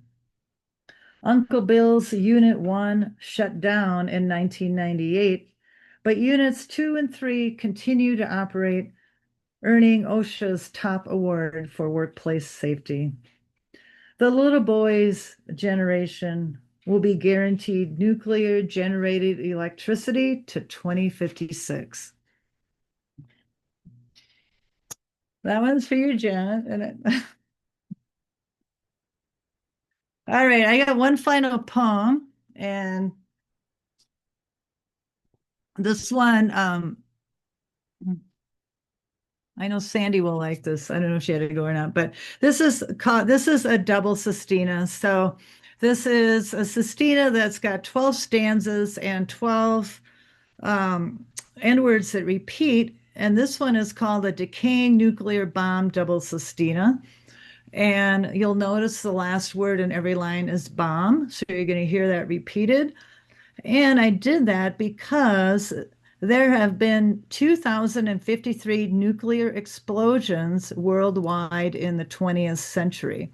Uncle Bill's Unit 1 shut down in 1998, but Units 2 and 3 continue to operate, earning OSHA's top award for workplace safety. The little boy's generation will be guaranteed nuclear generated electricity to 2056. That one's for you, Janet. All right, I got one final poem, and this one, I know Sandy will like this. I don't know if she had to go or not, but this is a double sestina. So this is a sestina that's got 12 stanzas and 12 end words that repeat. And this one is called a decaying nuclear bomb double sestina. And you'll notice the last word in every line is bomb. So you're going to hear that repeated. And I did that because there have been 2,053 nuclear explosions worldwide in the 20th century.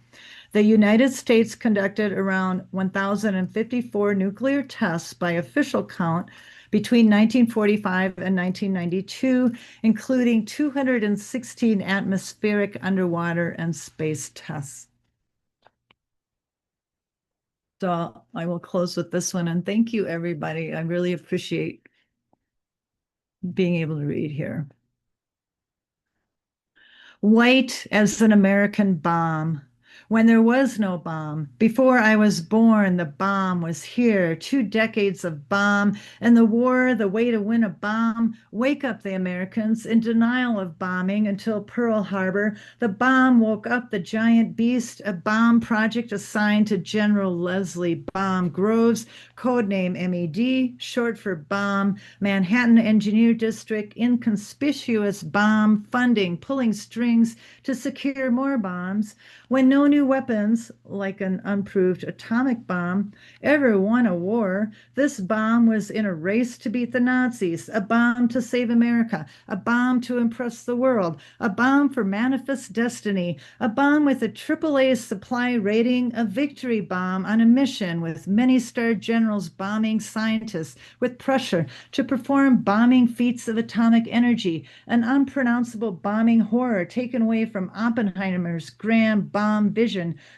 The United States conducted around 1,054 nuclear tests by official count between 1945 and 1992, including 216 atmospheric, underwater, and space tests. So I will close with this one, and thank you, everybody. I really appreciate being able to read here. White as an American bomb, when there was no bomb. Before I was born, the bomb was here. 2 decades of bomb and the war, the way to win a bomb. Wake up, the Americans, in denial of bombing until Pearl Harbor. The bomb woke up the giant beast, a bomb project assigned to General Leslie Bomb Groves, codename MED, short for bomb, Manhattan Engineer District, inconspicuous bomb funding, pulling strings to secure more bombs. When no new weapons, like an unproved atomic bomb, ever won a war, this bomb was in a race to beat the Nazis, a bomb to save America, a bomb to impress the world, a bomb for manifest destiny, a bomb with a AAA supply rating, a victory bomb on a mission with many-star generals bombing scientists with pressure to perform bombing feats of atomic energy, an unpronounceable bombing horror taken away from Oppenheimer's grand bomb vision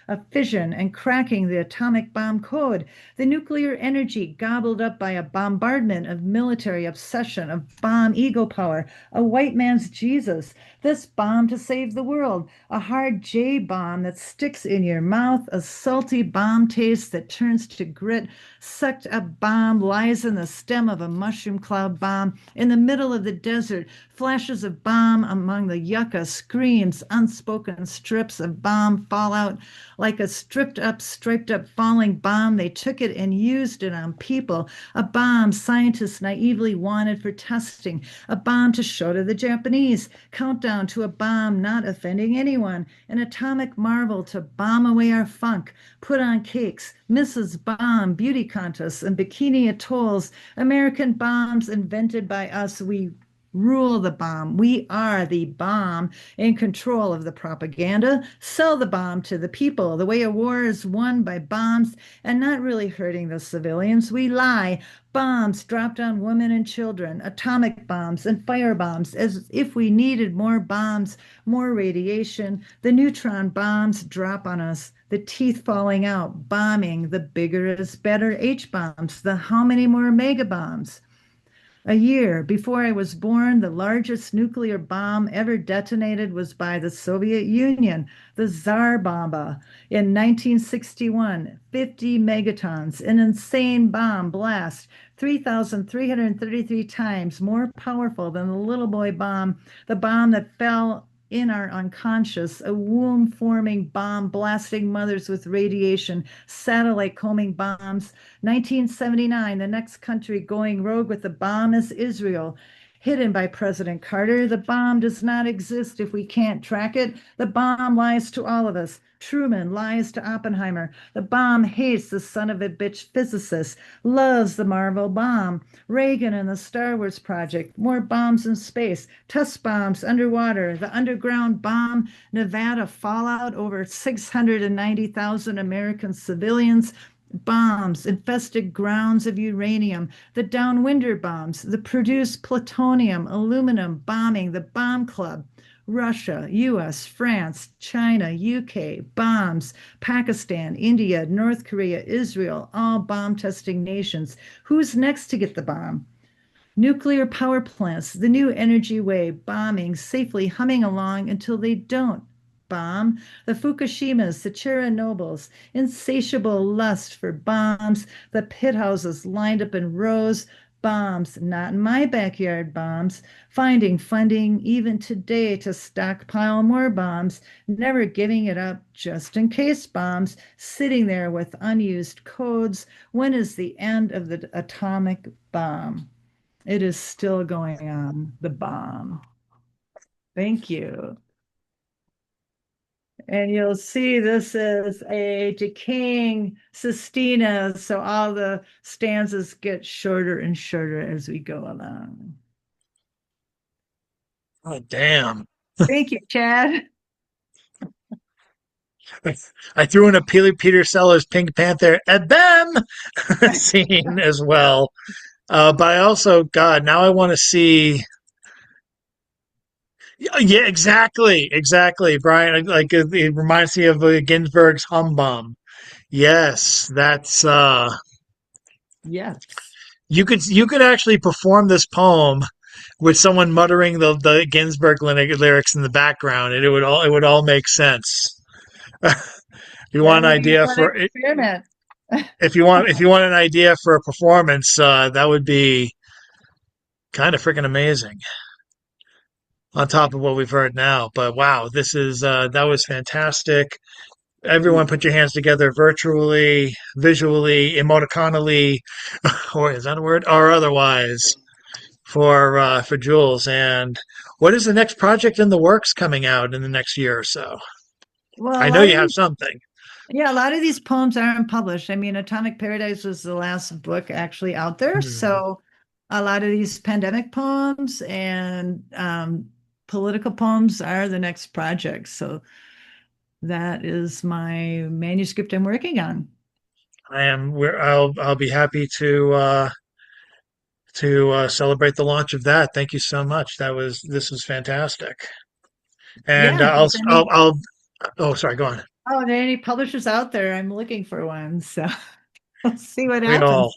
of fission and cracking the atomic bomb code, the nuclear energy gobbled up by a bombardment of military obsession, of bomb ego power, a white man's Jesus, this bomb to save the world, a hard J bomb that sticks in your mouth, a salty bomb taste that turns to grit, sucked up bomb lies in the stem of a mushroom cloud bomb, in the middle of the desert, flashes of bomb among the yucca, screams, unspoken strips of bomb fallout, like a stripped up, striped up falling bomb. They took it and used it on people, a bomb scientists naively wanted for testing, a bomb to show to the Japanese, countdown to a bomb not offending anyone, an atomic marvel to bomb away our funk, put on cakes, Mrs. Bomb, beauty contests, and bikini atolls, American bombs invented by us. We rule the bomb. We are the bomb in control of the propaganda. Sell the bomb to the people. The way a war is won by bombs and not really hurting the civilians. We lie. Bombs dropped on women and children, atomic bombs and fire bombs, as if we needed more bombs, more radiation. The neutron bombs drop on us, the teeth falling out, bombing, the bigger is better H bombs, the how many more mega bombs. A year before I was born, the largest nuclear bomb ever detonated was by the Soviet Union, the Tsar Bomba, in 1961, 50 megatons, an insane bomb blast, 3,333 times more powerful than the little boy bomb, the bomb that fell in our unconscious, a womb-forming bomb blasting mothers with radiation, satellite combing bombs. 1979, the next country going rogue with the bomb is Israel. Hidden by President Carter, the bomb does not exist if we can't track it. The bomb lies to all of us. Truman lies to Oppenheimer. The bomb hates the son of a bitch physicist, loves the Marvel bomb. Reagan and the Star Wars project, more bombs in space, test bombs underwater, the underground bomb, Nevada fallout, over 690,000 American civilians, bombs, infested grounds of uranium, the downwinder bombs, the produced plutonium, aluminum bombing, the bomb club, Russia, US, France, China, UK, bombs, Pakistan, India, North Korea, Israel, all bomb testing nations. Who's next to get the bomb? Nuclear power plants, the new energy wave, bombing, safely humming along until they don't bomb. The Fukushimas, the Chernobyls, insatiable lust for bombs, the pit houses lined up in rows, bombs, not in my backyard bombs, finding funding even today to stockpile more bombs, never giving it up just in case bombs, sitting there with unused codes. When is the end of the atomic bomb? It is still going on, the bomb. Thank you. And you'll see this is a decaying sestina, so all the stanzas get shorter and shorter as we go along. Oh, damn. Thank you, Chad. I threw in a Peter Sellers Pink Panther at them scene as well. But I also, God, now I want to see. Yeah, exactly, Brian. Like it reminds me of Ginsberg's Hum Bum. Yes, that's Yes. you could actually perform this poem with someone muttering the Ginsberg lyrics in the background, and it would all make sense. If you want That an would be a idea fun for experiment. if you want an idea for a performance, that would be kind of freaking amazing on top of what we've heard now. But wow, this is that was fantastic. Everyone put your hands together virtually, visually, emoticonally, or is that a word? Or otherwise for Jules. And what is the next project in the works coming out in the next year or so? Well, a I know lot you of have these, something. yeah, a lot of these poems aren't published. I mean, Atomic Paradise was the last book actually out there. Hmm. So a lot of these pandemic poems and political poems are the next project. So that is my manuscript I'm working on. I'll be happy to celebrate the launch of that. Thank you so much. This was fantastic. And Yeah, if there's any, oh, sorry, go on. oh, there are any publishers out there, I'm looking for one. So we'll see what We all, happens.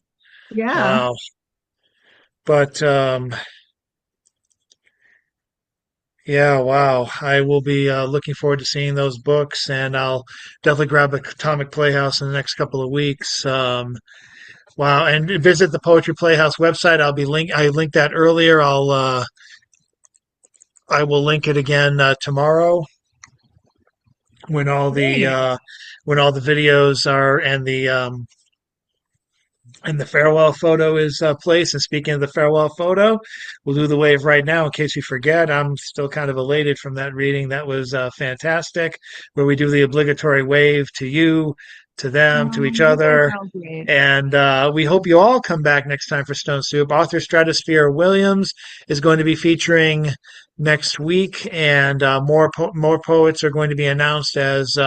Yeah. wow. But yeah, wow. I will be looking forward to seeing those books, and I'll definitely grab the Atomic Playhouse in the next couple of weeks. Wow, and visit the Poetry Playhouse website. I linked that earlier. I will link it again tomorrow when Great. when all the videos are and the farewell photo is placed. And speaking of the farewell photo, we'll do the wave right now in case you forget. I'm still kind of elated from that reading. That was fantastic, where we do the obligatory wave to you, to them, to each You guys other. are all great. And we hope you all come back next time for Stone Soup. Author Stratosphere Williams is going to be featuring next week, and more poets are going to be announced as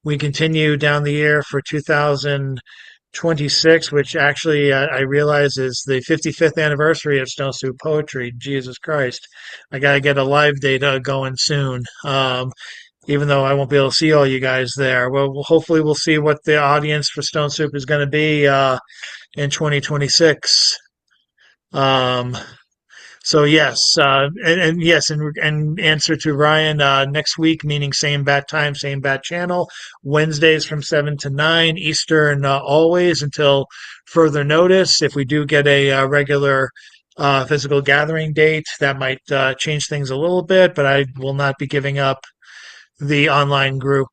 we continue down the year for 2026, which actually I realize is the 55th anniversary of Stone Soup Poetry. Jesus Christ, I gotta get a live date going soon. Even though I won't be able to see all you guys there. Well, hopefully we'll see what the audience for Stone Soup is going to be in 2026. Um, so yes, and yes, and answer to Ryan, next week, meaning same bat time, same bat channel, Wednesdays from 7 to 9 Eastern, always until further notice. If we do get a regular physical gathering date, that might change things a little bit, but I will not be giving up the online group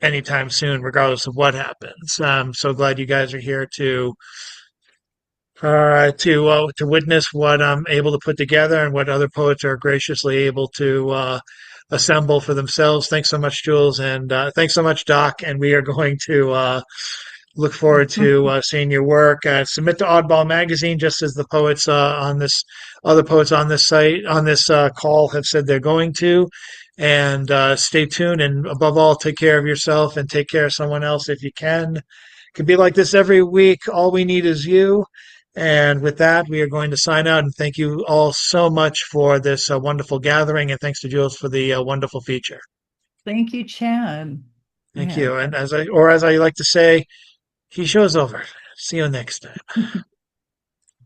anytime soon, regardless of what happens. I'm so glad you guys are here to witness what I'm able to put together and what other poets are graciously able to assemble for themselves. Thanks so much, Jules, and thanks so much, Doc. And we are going to look forward to seeing your work. Submit to Oddball Magazine, just as the poets other poets on this site, on this call have said they're going to. And stay tuned. And above all, take care of yourself and take care of someone else if you can. It could be like this every week. All we need is you. And with that, we are going to sign out. And thank you all so much for this wonderful gathering. And thanks to Jules for the wonderful feature. Thank you, Chad. Thank Yeah. you. And as I like to say, he show's over. See you next time.